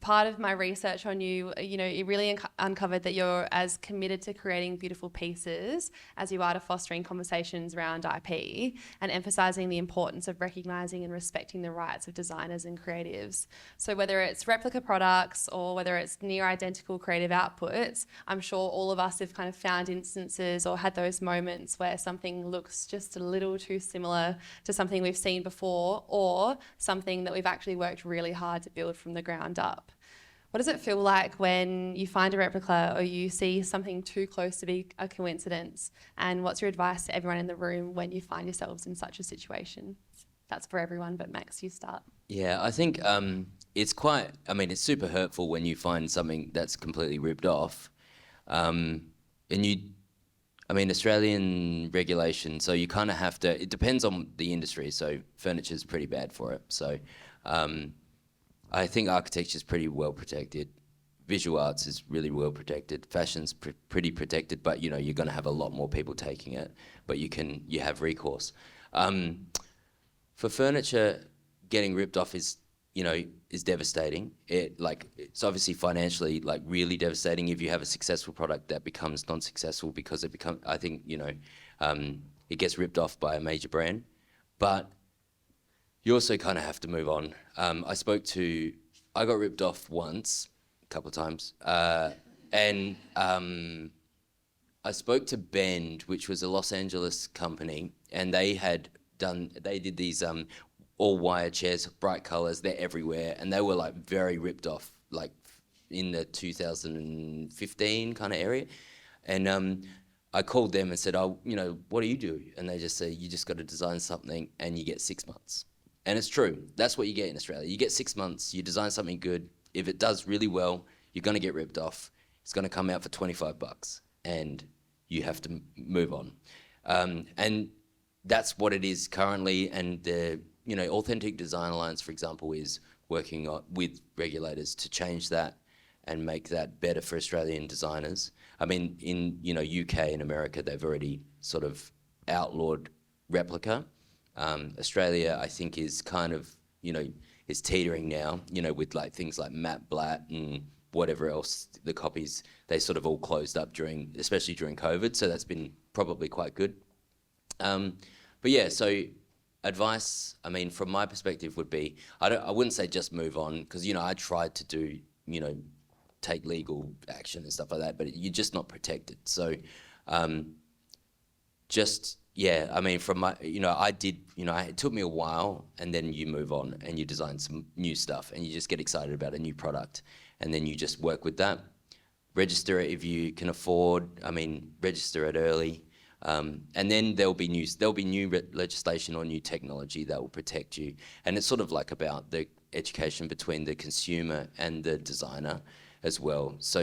Part of my research on you, it really uncovered that you're as committed to creating beautiful pieces as you are to fostering conversations around IP and emphasising the importance of recognising and respecting the rights of designers and creatives. So whether it's replica products or whether it's near identical creative outputs, I'm sure all of us have kind of found instances or had those moments where something looks just a little too similar to something we've seen before, or something that we've actually worked really hard to build from the ground up. What does it feel like when you find a replica or you see something too close to be a coincidence? And what's your advice to everyone in the room when you find yourselves in such a situation? That's for everyone, but Max, you start. Yeah, I think it's super hurtful when you find something that's completely ripped off. Australian regulation, so you kind of have to, it depends on the industry, so furniture's pretty bad for it. So I think architecture's pretty well protected. Visual arts is really well protected. Fashion's pretty protected, but you're going to have a lot more people taking it, but you have recourse. For furniture, getting ripped off is devastating. It's obviously financially really devastating if you have a successful product that becomes non-successful because it gets ripped off by a major brand. But you also kind of have to move on. I got ripped off once, a couple of times, and I spoke to Bend, which was a Los Angeles company, and they did these all wire chairs, bright colors, they're everywhere, and they were like very ripped off, like in the 2015 kind of area. And I called them and said, "Oh, what do you do?" And they just say, "You just got to design something and you get 6 months." And it's true. That's what you get in Australia. You get 6 months, you design something good. If it does really well, you're going to get ripped off. It's going to come out for $25 and you have to move on. And that's what it is currently. And the Authentic Design Alliance, for example, is working with regulators to change that and make that better for Australian designers. I mean, in UK and America, they've already sort of outlawed replica. Australia, I think, is kind of is teetering now. With like things like Matt Blatt and whatever else, the copies they sort of all closed up especially during COVID. So that's been probably quite good. But yeah, so advice, I mean, from my perspective would be, I wouldn't say just move on, because I tried to do take legal action and stuff like that, but you're just not protected. So yeah, I mean, from my, I did, it took me a while, and then you move on and you design some new stuff and you just get excited about a new product, and then you just work with that. Register it if you can afford, register it early. And then there'll be new legislation or new technology that will protect you. And it's sort of like about the education between the consumer and the designer as well. So,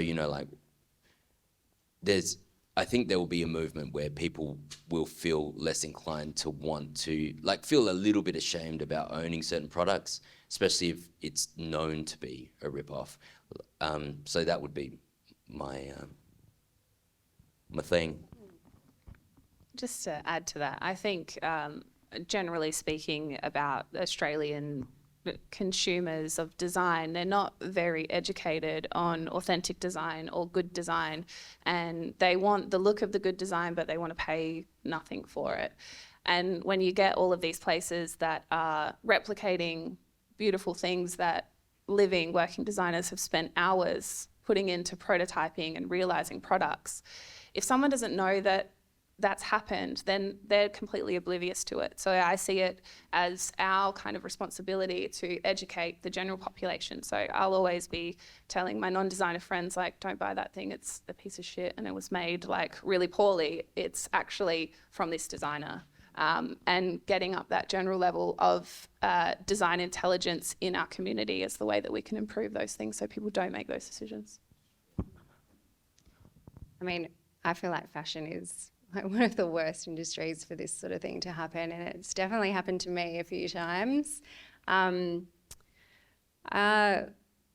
I think there will be a movement where people will feel less inclined to want to, feel a little bit ashamed about owning certain products, especially if it's known to be a rip-off. So that would be my thing. Just to add to that, I think generally speaking about Australian consumers of design, they're not very educated on authentic design or good design, and they want the look of the good design, but they want to pay nothing for it. And when you get all of these places that are replicating beautiful things that living, working designers have spent hours putting into prototyping and realizing products, if someone doesn't know that that's happened, then they're completely oblivious to it. So I see it as our kind of responsibility to educate the general population. So I'll always be telling my non-designer friends, don't buy that thing, it's a piece of shit and it was made really poorly. It's actually from this designer. And getting up that general level of design intelligence in our community is the way that we can improve those things so people don't make those decisions. I feel like fashion is one of the worst industries for this sort of thing to happen, and it's definitely happened to me a few times. It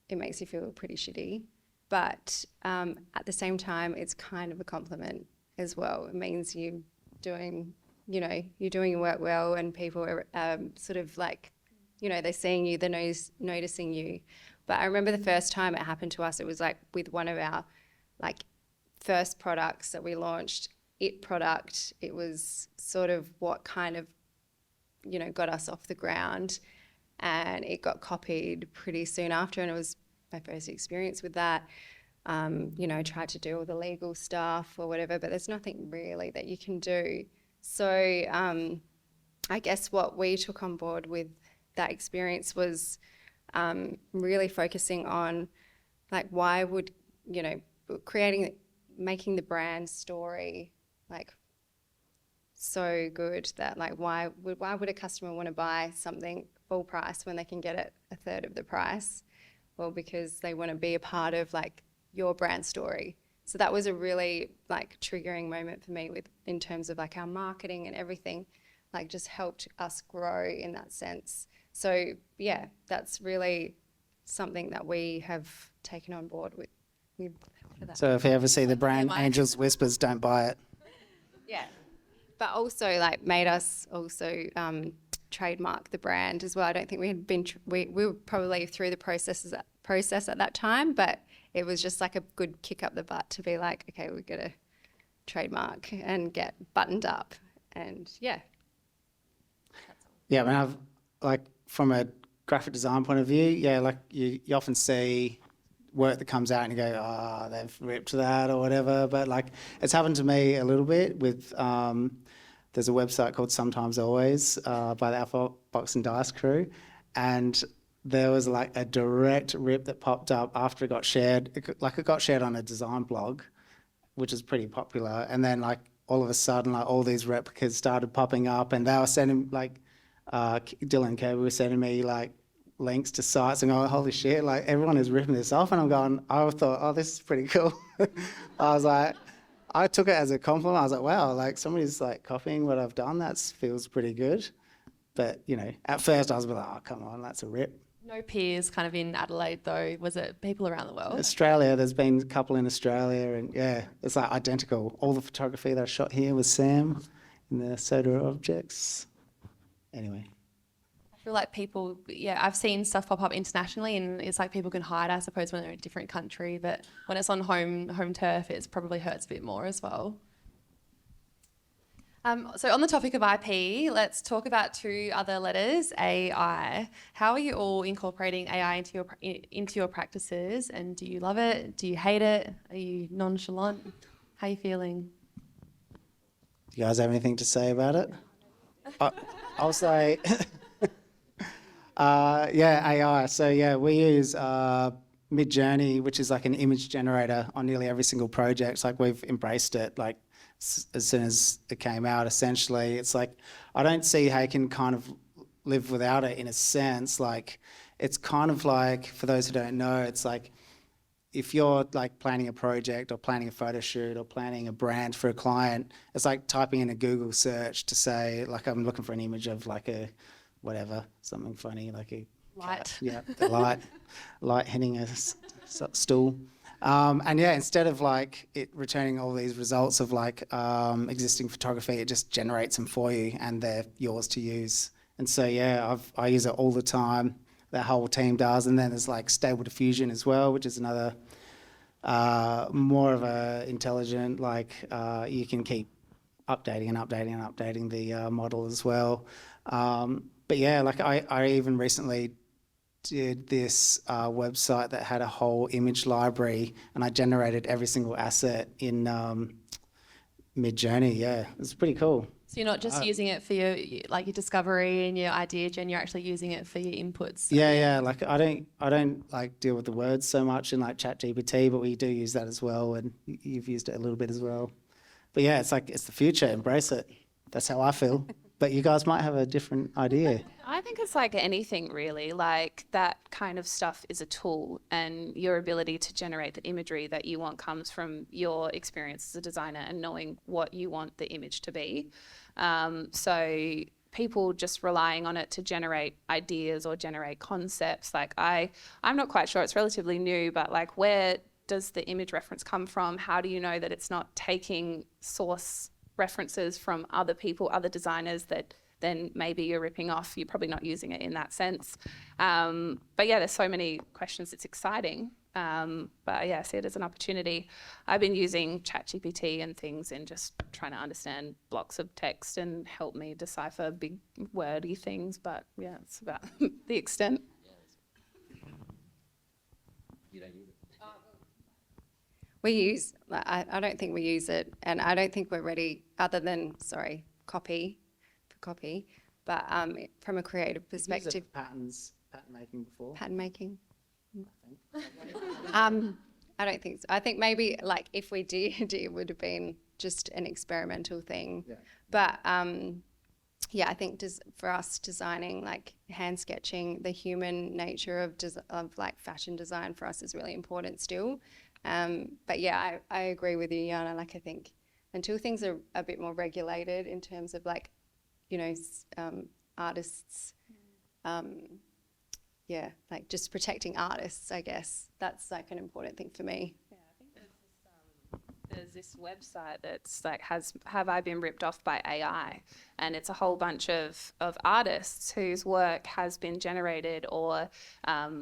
makes you feel pretty shitty, but at the same time, it's kind of a compliment as well. It means you're doing your work well, and people are they're seeing you, they're noticing you. But I remember the first time it happened to us, it was with one of our first products that we launched. Product, it was sort of what kind of got us off the ground, and it got copied pretty soon after, and it was my first experience with that. Tried to do all the legal stuff or whatever, but there's nothing really that you can do. So I guess what we took on board with that experience was really focusing on why would making the brand story so good that why would a customer want to buy something full price when they can get it a third of the price? Well, because they want to be a part of your brand story. So that was a really triggering moment for me in terms of our marketing and everything, just helped us grow in that sense. So yeah, that's really something that we have taken on board with for that. So if you ever see the brand Angels Whispers, don't buy it. Yeah, but also made us also trademark the brand as well. I don't think we had been, we were probably through the process at that time, but it was just a good kick up the butt to be okay, we've got to trademark and get buttoned up, and yeah. Yeah, I've from a graphic design point of view, you often see work that comes out and you go, oh, they've ripped that or whatever. But like, it's happened to me a little bit with, there's a website called Sometimes Always by the Alpha Box and Dice crew. And there was like a direct rip that popped up after it got shared. It got shared on a design blog, which is pretty popular. And then like all of a sudden, like all these replicas started popping up, and they were sending like Dylan Kirby was sending me like links to sites and going, holy shit, like everyone is ripping this off. And I'm going, I thought, oh, this is pretty cool. I was like, I took it as a compliment. I was like, wow, like somebody's like copying what I've done. That feels pretty good. But, you know, at first I was like, oh, come on, that's a rip. No peers kind of in Adelaide though. Was it people around the world? Australia, there's been a couple in Australia, and yeah, it's like identical. All the photography that I shot here was Sam in the Soda Objects. Anyway. I feel like people, yeah, I've seen stuff pop up internationally, and it's like people can hide, I suppose, when they're in a different country. But when it's on home turf, it probably hurts a bit more as well. So on the topic of IP, let's talk about two other letters, AI. How are you all incorporating AI into your practices, and do you love it? Do you hate it? Are you nonchalant? How are you feeling? Do you guys have anything to say about it? I'll say, yeah, AI. So yeah, we use Midjourney, which is like an image generator on nearly every single project. It's like we've embraced it, like as soon as it came out, essentially. It's like, I don't see how you can kind of live without it in a sense. Like, it's kind of like, for those who don't know, it's like, if you're like planning a project or planning a photo shoot or planning a brand for a client, it's like typing in a Google search to say, like, I'm looking for an image of like a, whatever, something funny, like a Light. cat. Yeah, the light hitting a stool. And yeah, instead of like it returning all these results of like existing photography, it just generates them for you and they're yours to use. And so yeah, I use it all the time. The whole team does. And then there's like Stable Diffusion as well, which is another more of a intelligent, like you can keep updating and updating and updating the model as well. But yeah, like I even recently did this website that had a whole image library, and I generated every single asset in Midjourney. Yeah, it's pretty cool. So you're not just using it for your discovery and your idea gen, you're actually using it for your inputs. Yeah. Like I don't like deal with the words so much in like ChatGPT, but we do use that as well, and you've used it a little bit as well. But yeah, it's like, it's the future. Embrace it. That's how I feel. But you guys might have a different idea. I think it's like anything really, like that kind of stuff is a tool, and your ability to generate the imagery that you want comes from your experience as a designer and knowing what you want the image to be. So people just relying on it to generate ideas or generate concepts, like I'm not quite sure, it's relatively new, but like where does the image reference come from? How do you know that it's not taking source references from other people, other designers that then maybe you're ripping off? You're probably not using it in that sense. But yeah, there's so many questions. It's exciting. But yeah, I see it as an opportunity. I've been using ChatGPT and things and just trying to understand blocks of text and help me decipher big wordy things. But yeah, it's about the extent. We use, I don't think we use it, and I don't think we're ready, other than, copy, but from a creative perspective. Pattern making before. Pattern making? I don't think so. I think maybe like if we did, it would have been just an experimental thing. Yeah. But yeah, I think for us designing, like hand sketching, the human nature of like fashion design for us is really important still. But yeah, I agree with you, Jana. Like I think until things are a bit more regulated in terms of like, you know, artists, yeah, like just protecting artists, I guess that's like an important thing for me. Yeah, I think there's this website that's like, have I been ripped off by AI? And it's a whole bunch of artists whose work has been generated or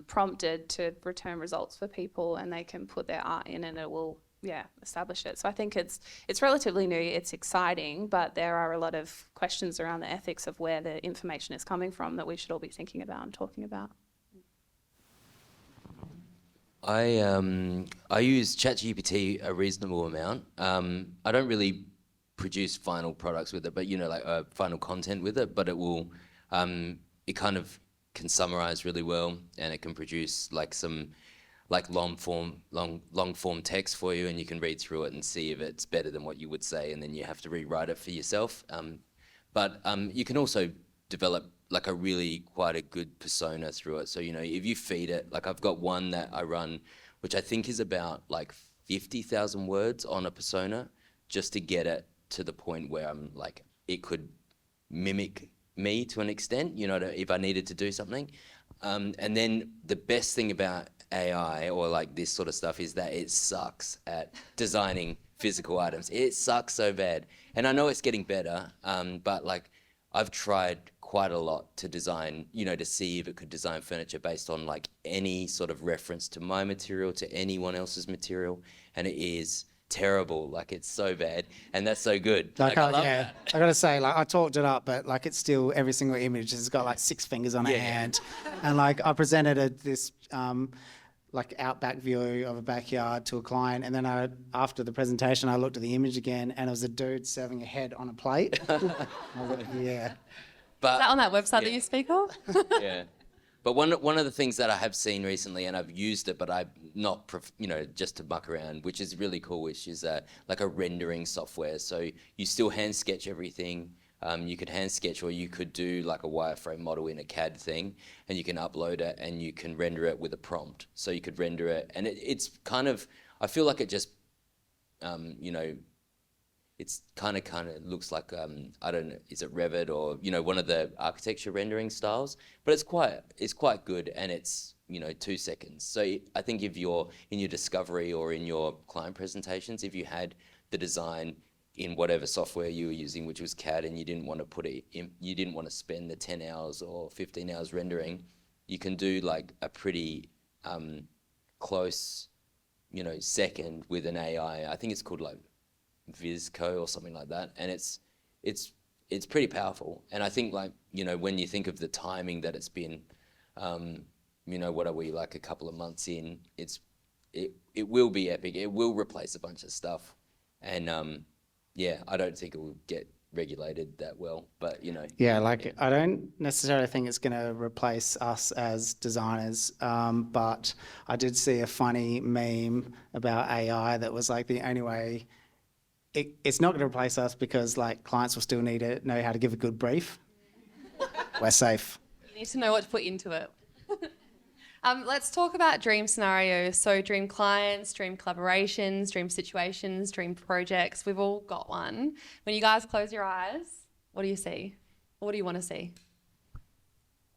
prompted to return results for people, and they can put their art in and it will, yeah, establish it. So I think it's relatively new, it's exciting, but there are a lot of questions around the ethics of where the information is coming from that we should all be thinking about and talking about. I use ChatGPT a reasonable amount. I don't really produce final products with it, but like final content with it. But it will, it kind of can summarize really well, and it can produce like some like long form text for you, and you can read through it and see if it's better than what you would say, and then you have to rewrite it for yourself. But you can also develop like a really quite a good persona through it. So, if you feed it, like I've got one that I run, which I think is about like 50,000 words on a persona, just to get it to the point where I'm like, it could mimic me to an extent, if I needed to do something. And then the best thing about AI or like this sort of stuff is that it sucks at designing physical items. It sucks so bad. And I know it's getting better, but like I've tried quite a lot to design, to see if it could design furniture based on like any sort of reference to my material, to anyone else's material. And it is terrible. Like it's so bad. And that's so good. Like, I love yeah, that. I gotta say, like I talked it up, but like it's still every single image has got like 6 fingers on a Yeah. hand, and like I presented this like outback view of a backyard to a client, and then after the presentation I looked at the image again, and it was a dude serving a head on a plate. I was like, yeah. But Is that on that website that yeah. you speak of? Yeah. But one of the things that I have seen recently, and I've used it, but I'm not, just to muck around, which is really cool, which is like a rendering software. So you still hand sketch everything. You could hand sketch, or you could do like a wireframe model in a CAD thing, and you can upload it and you can render it with a prompt. So you could render it, and it's kind of, I feel like it just, it's kind of looks like I don't know, is it Revit or one of the architecture rendering styles? But it's quite good, and it's 2 seconds. So I think if you're in your discovery or in your client presentations, if you had the design in whatever software you were using, which was CAD, and you didn't want to put it in, you didn't want to spend the 10 hours or 15 hours rendering, you can do like a pretty close second with an AI. I think it's called like Visco or something like that, and it's pretty powerful. And I think like when you think of the timing that it's been, what are we, like a couple of months in, it will be epic. It will replace a bunch of stuff, and I don't think it will get regulated that well, but Yeah, like I don't necessarily think it's going to replace us as designers, but I did see a funny meme about AI that was like the only way. It's not going to replace us because like clients will still need to know how to give a good brief. We're safe. You need to know what to put into it. Let's talk about dream scenarios. So dream clients, dream collaborations, dream situations, dream projects. We've all got one. When you guys close your eyes, what do you see? What do you want to see?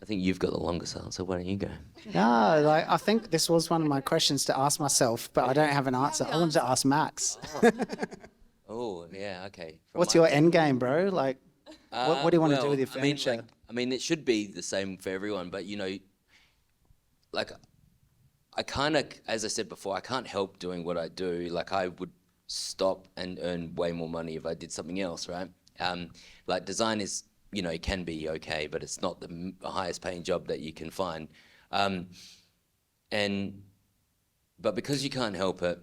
I think you've got the longest answer. Why don't you go? No, like I think this was one of my questions to ask myself, but I don't have an answer. I wanted to ask Max. Oh, yeah, okay. From What's my your end game, bro? Like, what do you want to do with your I mean, furniture? it should be the same for everyone, but like I kind of, as I said before, I can't help doing what I do. Like I would stop and earn way more money if I did something else, right? Like design is, it can be okay, but it's not the highest paying job that you can find. But because you can't help it,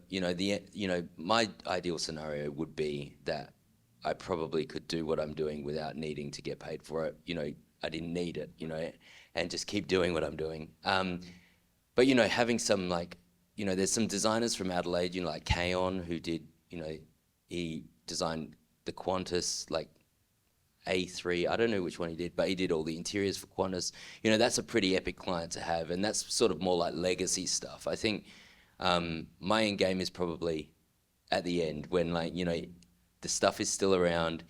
my ideal scenario would be that I probably could do what I'm doing without needing to get paid for it. I didn't need it, and just keep doing what I'm doing. But having some there's some designers from Adelaide, like Kaon, who did, he designed the Qantas like A3. I don't know which one he did, but he did all the interiors for Qantas. That's a pretty epic client to have, and that's sort of more like legacy stuff. I think my end game is probably at the end when the stuff is still around.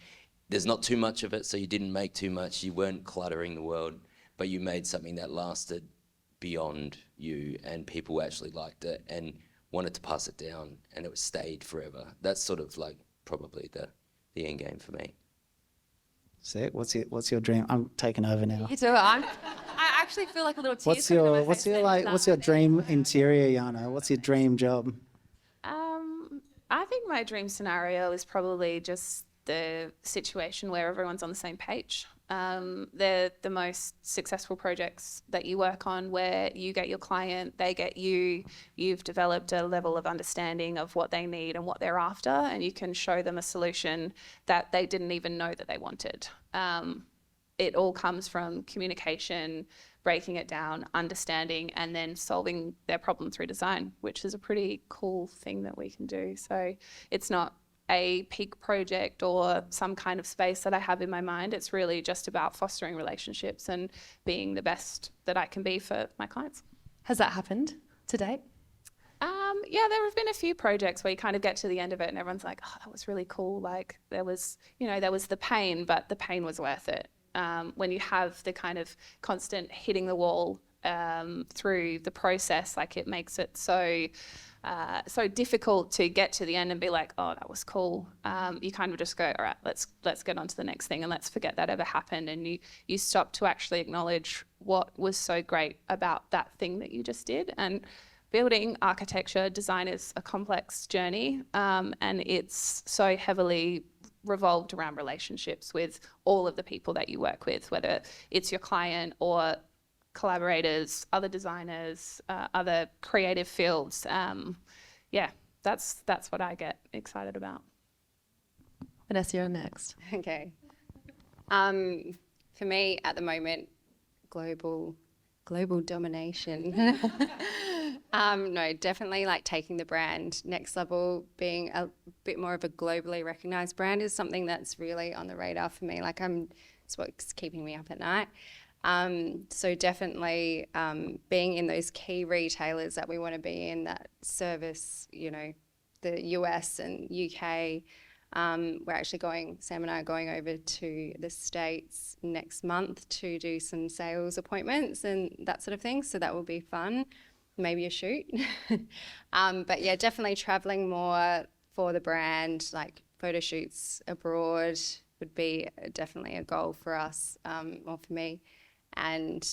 There's not too much of it, so you didn't make too much. You weren't cluttering the world, but you made something that lasted beyond you, and people actually liked it and wanted to pass it down, and it stayed forever. That's sort of like probably the end game for me. Sick. What's your dream? I'm taking over now. You do it. I actually feel like a little tear. What's your dream interior, Yana? What's your dream job? I think my dream scenario is probably just the situation where everyone's on the same page. They're the most successful projects that you work on, where you get your client, they get you, you've developed a level of understanding of what they need and what they're after, and you can show them a solution that they didn't even know that they wanted. It all comes from communication, breaking it down, understanding, and then solving their problem through design, which is a pretty cool thing that we can do. So it's not a peak project or some kind of space that I have in my mind. It's really just about fostering relationships and being the best that I can be for my clients. Has that happened to date? Yeah, there have been a few projects where you kind of get to the end of it and everyone's like, oh, that was really cool. Like there was the pain, but the pain was worth it. When you have the kind of constant hitting the wall through the process, like it makes it so difficult to get to the end and be like, oh, that was cool. You kind of just go, all right, let's get on to the next thing and let's forget that ever happened. And you stop to actually acknowledge what was so great about that thing that you just did. And building architecture, design is a complex journey, and it's so heavily revolved around relationships with all of the people that you work with, whether it's your client or collaborators, other designers, other creative fields. Yeah, that's what I get excited about. Vanessa, you're next. Okay. For me, at the moment, global domination. No, definitely like taking the brand next level, being a bit more of a globally recognized brand is something that's really on the radar for me. Like it's what's keeping me up at night. So definitely being in those key retailers that we want to be in that service, the US and UK. We're actually Sam and I are going over to the States next month to do some sales appointments and that sort of thing. So that will be fun, maybe a shoot. But yeah, definitely traveling more for the brand, like photo shoots abroad would be definitely a goal for us, or for me. And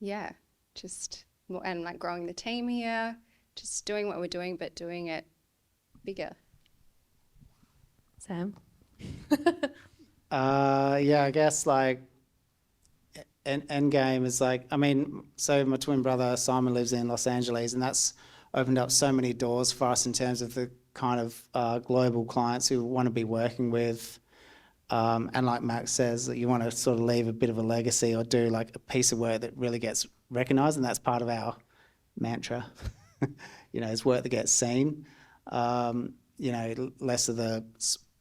yeah, just more, and like growing the team here, just doing what we're doing, but doing it bigger. Sam? Yeah, I guess like end game is like, I mean, so my twin brother Simon lives in Los Angeles, and that's opened up so many doors for us in terms of the kind of global clients who want to be working with. And like Max says, that you want to sort of leave a bit of a legacy or do like a piece of work that really gets recognised, and that's part of our mantra. It's work that gets seen. Less of the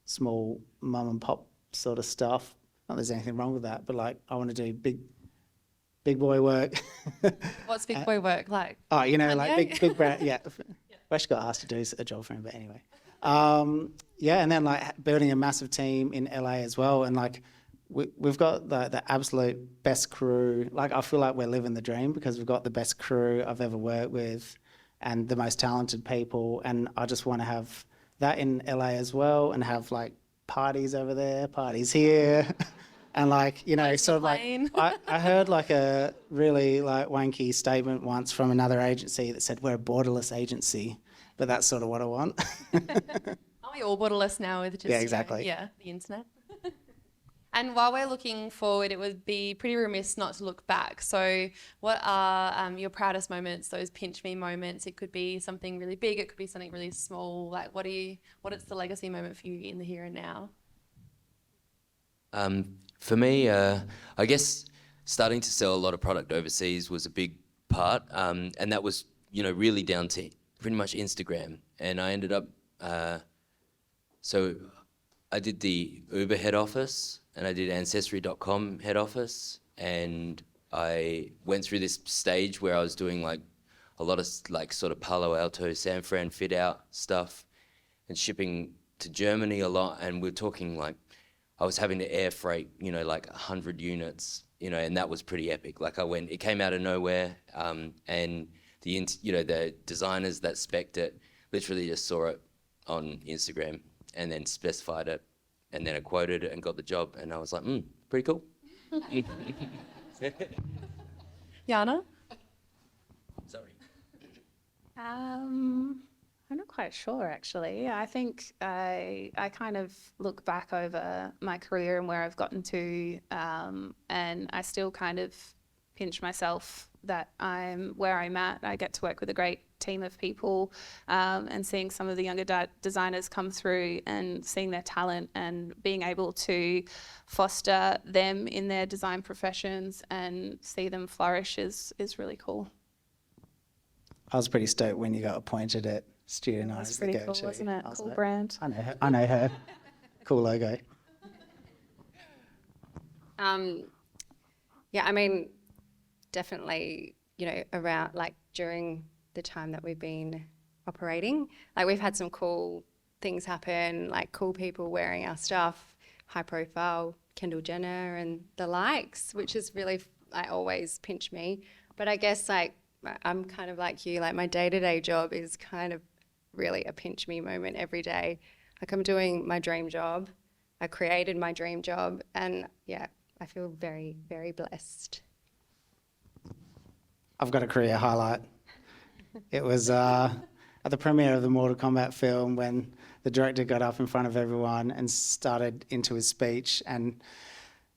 small mum and pop sort of stuff. Not that there's anything wrong with that, but like I want to do big boy work. What's big boy work like? Oh, like Kanye? big brand. Yeah. Wesh got asked to do a job for him, but anyway. Yeah, and then like building a massive team in LA as well, and like we've got the absolute best crew. Like I feel like we're living the dream because we've got the best crew I've ever worked with, and the most talented people. And I just want to have that in LA as well, and have like parties over there, parties here, and like sort of like I heard like a really like wanky statement once from another agency that said we're a borderless agency. But that's sort of what I want. Aren't we all borderless now with just Yeah, exactly. the internet? And while we're looking forward, it would be pretty remiss not to look back. So what are your proudest moments, those pinch me moments? It could be something really big, it could be something really small. Like what is the legacy moment for you in the here and now? For me, I guess starting to sell a lot of product overseas was a big part. And that was, really down to pretty much Instagram. And I ended up, so I did the Uber head office and I did Ancestry.com head office. And I went through this stage where I was doing like a lot of like sort of Palo Alto, San Fran fit out stuff and shipping to Germany a lot. And we're talking like, I was having to air freight, like 100 units, and that was pretty epic. Like it came out of nowhere. And the designers that spec'd it literally just saw it on Instagram and then specified it, and then I quoted it and got the job, and I was like, pretty cool. Yana? Sorry. I'm not quite sure, actually. I think I kind of look back over my career and where I've gotten to, and I still kind of pinch myself that I'm where I'm at. I get to work with a great team of people, and seeing some of the younger designers come through and seeing their talent and being able to foster them in their design professions and see them flourish is really cool. I was pretty stoked when you got appointed at Student That's Eyes. pretty cool, wasn't it? Cool brand. I know her. I know her. Cool logo. Yeah, I mean, definitely, around like during the time that we've been operating, like we've had some cool things happen, like cool people wearing our stuff, high profile, Kendall Jenner and the likes, which is really, like, always pinch me. But I guess like I'm kind of like you, like my day-to-day job is kind of really a pinch me moment every day. Like I'm doing my dream job. I created my dream job, and yeah, I feel very, very blessed. I've got a career highlight. It was at the premiere of the Mortal Kombat film when the director got up in front of everyone and started into his speech. And,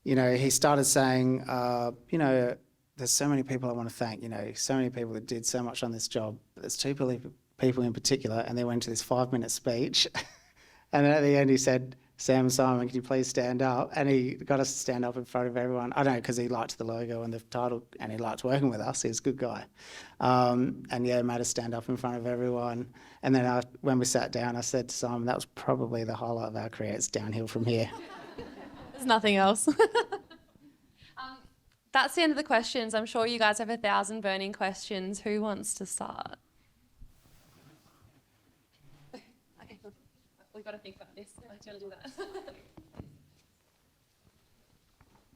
he started saying, there's so many people I want to thank, so many people that did so much on this job. But there's two people in particular, and they went to this 5-minute speech. And then at the end he said, Sam and Simon, can you please stand up? And he got us to stand up in front of everyone. I don't know, because he liked the logo and the title, and he liked working with us. He's a good guy. And yeah, made us stand up in front of everyone. And then when we sat down, I said to Simon, that was probably the highlight of our career. It's downhill from here. There's nothing else. That's the end of the questions. I'm sure you guys have 1,000 burning questions. Who wants to start? We've got to think about this. Do you want to do that?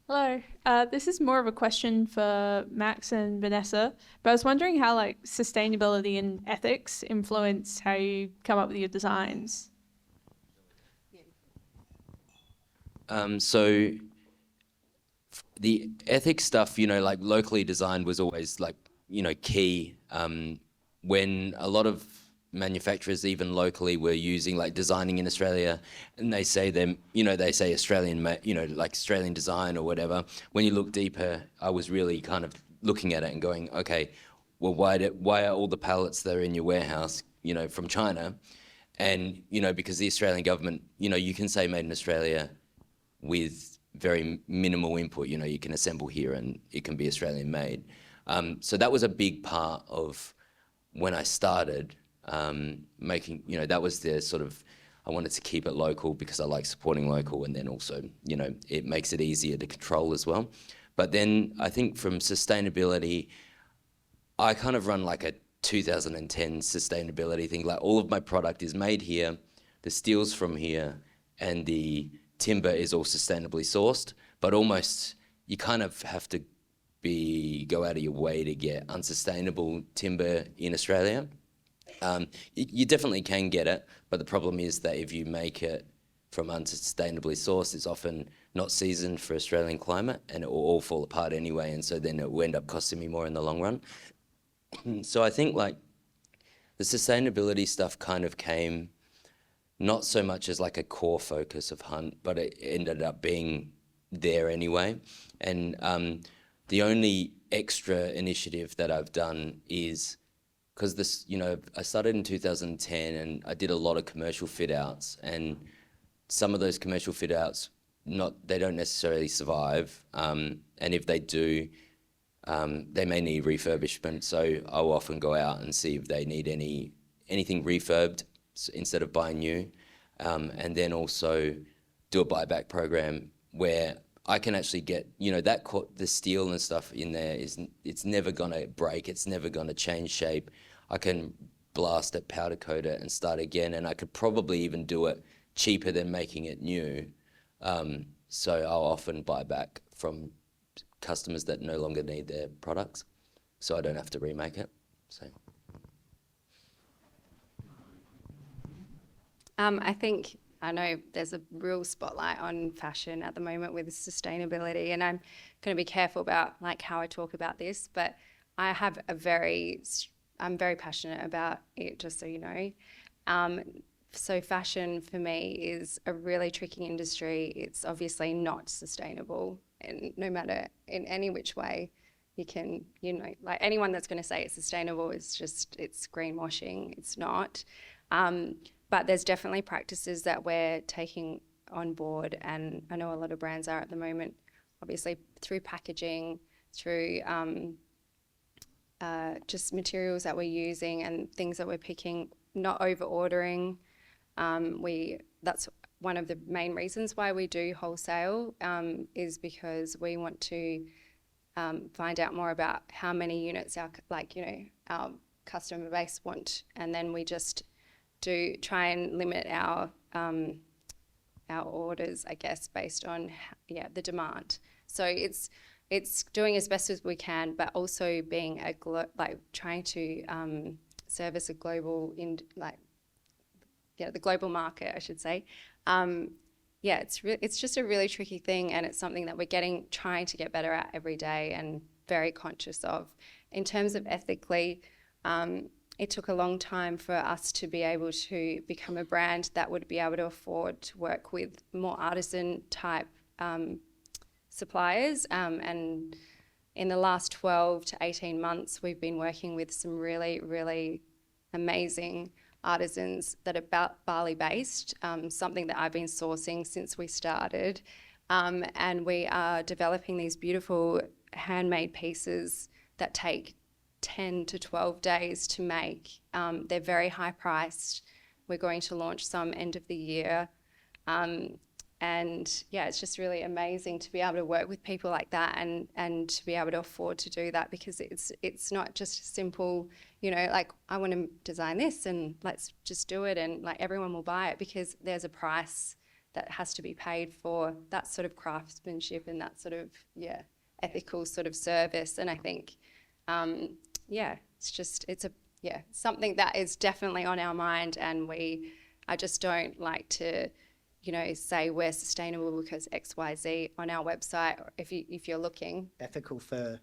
Hello, this is more of a question for Max and Vanessa, but I was wondering how sustainability and ethics influence how you come up with your designs. So the ethics stuff, locally designed was always key. When a lot of manufacturers, even locally, were using designing in Australia, and they say they say Australian, Australian design or whatever. When you look deeper, I was really kind of looking at it and going, okay, well, why are all the pallets that are in your warehouse, from China? And because the Australian government, you can say made in Australia with very minimal input. You can assemble here and it can be Australian made. So that was a big part of when I started. Making, that was the sort of, I wanted to keep it local because I like supporting local, and then also, it makes it easier to control as well. But then I think from sustainability, I kind of run a 2010 sustainability thing. All of my product is made here, the steel's from here, and the timber is all sustainably sourced, but almost you kind of have to go out of your way to get unsustainable timber in Australia. You definitely can get it, but the problem is that if you make it from unsustainably sourced, it's often not seasoned for Australian climate, and it will all fall apart anyway, and so then it will end up costing me more in the long run. So I think the sustainability stuff kind of came not so much as a core focus of Hunt, but it ended up being there anyway. And the only extra initiative that I've done is, because this, I started in 2010 and I did a lot of commercial fit outs, and some of those commercial fit outs, they don't necessarily survive. And if they do, they may need refurbishment. So I'll often go out and see if they need anything refurbed instead of buying new. And then also do a buyback program where I can actually get, the steel and stuff in there it's never gonna break, it's never gonna change shape. I can blast it, powder coat it, and start again, and I could probably even do it cheaper than making it new. So I'll often buy back from customers that no longer need their products, so I don't have to remake it. So. I know there's a real spotlight on fashion at the moment with sustainability, and I'm going to be careful about how I talk about this, but I'm very passionate about it, just so you know. So fashion for me is a really tricky industry. It's obviously not sustainable, and no matter in any which way you can, like anyone that's going to say it's sustainable it's greenwashing. It's not. But there's definitely practices that we're taking on board, and I know a lot of brands are at the moment, obviously through packaging, through just materials that we're using and things that we're picking, not over ordering. That's one of the main reasons why we do wholesale, is because we want to find out more about how many units our customer base want, and then we just do try and limit our orders, I guess, based on the demand. So it's doing as best as we can, but also being trying to service a global the global market, I should say. It's just a really tricky thing, and it's something that we're trying to get better at every day and very conscious of. In terms of ethically, it took a long time for us to be able to become a brand that would be able to afford to work with more artisan type suppliers. And in the last 12 to 18 months, we've been working with some really, really amazing artisans that are Bali based, something that I've been sourcing since we started. And we are developing these beautiful handmade pieces that take 10 to 12 days to make. They're very high priced. We're going to launch some end of the year. And it's just really amazing to be able to work with people like that and to be able to afford to do that, because it's not just a simple, like I want to design this and let's just do it and like everyone will buy it, because there's a price that has to be paid for that sort of craftsmanship and that sort of, ethical sort of service. And I think, it's something that is definitely on our mind, and I just don't like to, say we're sustainable because X, Y, Z on our website, or if you're looking. Ethical fur.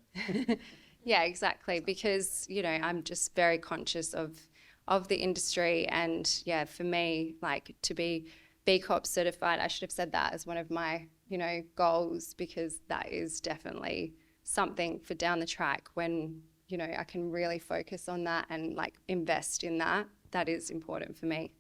Yeah, exactly. Because, I'm just very conscious of the industry, and for me, like to be B Corp certified, I should have said that as one of my, goals, because that is definitely something for down the track when, I can really focus on that and like invest in that. That is important for me.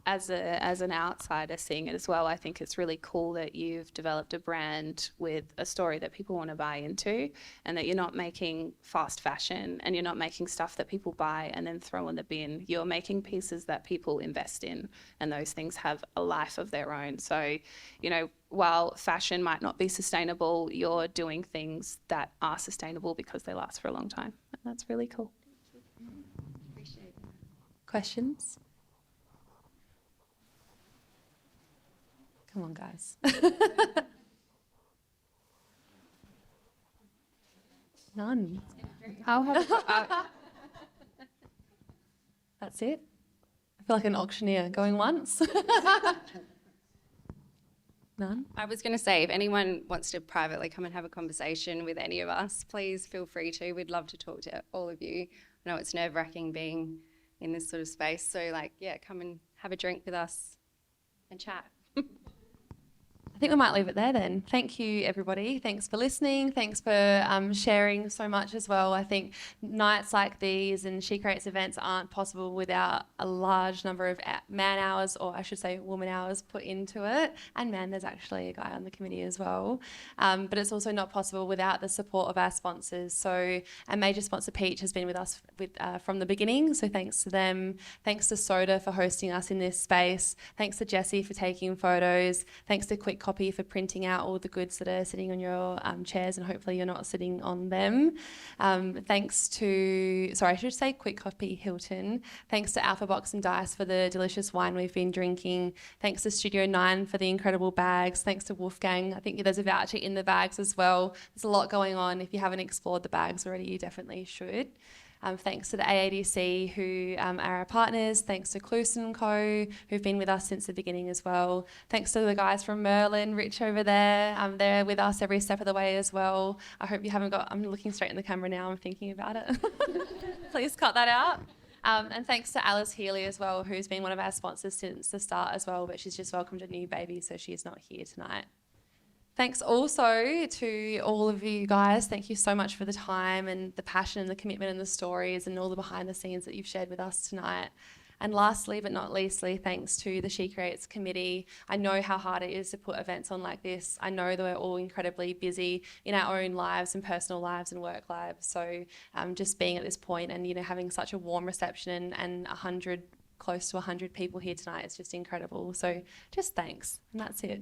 As an outsider seeing it as well, I think it's really cool that you've developed a brand with a story that people want to buy into, and that you're not making fast fashion and you're not making stuff that people buy and then throw in the bin. You're making pieces that people invest in, and those things have a life of their own. So, while fashion might not be sustainable, you're doing things that are sustainable because they last for a long time. And that's really cool. Appreciate it. Questions? Come on, guys. None. I'll have That's it. I feel like an auctioneer going once. None. I was going to say, if anyone wants to privately come and have a conversation with any of us, please feel free to. We'd love to talk to all of you. I know it's nerve-wracking being in this sort of space. So, come and have a drink with us and chat. I think we might leave it there then. Thank you, everybody. Thanks for listening. Thanks for sharing so much as well. I think nights like these and She Creates events aren't possible without a large number of man hours, or I should say woman hours, put into it. And man, there's actually a guy on the committee as well. But it's also not possible without the support of our sponsors. So our major sponsor, Peach, has been with us from the beginning. So thanks to them. Thanks to Soda for hosting us in this space. Thanks to Jessie for taking photos. Thanks to Quick Copy for printing out all the goods that are sitting on your chairs, and hopefully you're not sitting on them. Thanks to, I should say Quick Copy Hilton. Thanks to Alpha Box and Dice for the delicious wine we've been drinking. Thanks to Studio 9 for the incredible bags. Thanks to Wolfgang. I think there's a voucher in the bags as well. There's a lot going on. If you haven't explored the bags already, you definitely should. Thanks to the AADC, who are our partners. Thanks to Cluson & Co, who've been with us since the beginning as well. Thanks to the guys from Merlin, Rich over there. They're with us every step of the way as well. I hope you haven't got, I'm looking straight in the camera now, I'm thinking about it. Please cut that out. And thanks to Alice Healy as well, who's been one of our sponsors since the start as well, but she's just welcomed a new baby, so she's not here tonight. Thanks also to all of you guys. Thank you so much for the time and the passion and the commitment and the stories and all the behind the scenes that you've shared with us tonight. And lastly, but not leastly, thanks to the She Creates committee. I know how hard it is to put events on like this. I know that we're all incredibly busy in our own lives and personal lives and work lives. So just being at this point and, you know, having such a warm reception and close to 100 people here tonight is just incredible. So just thanks. And that's it.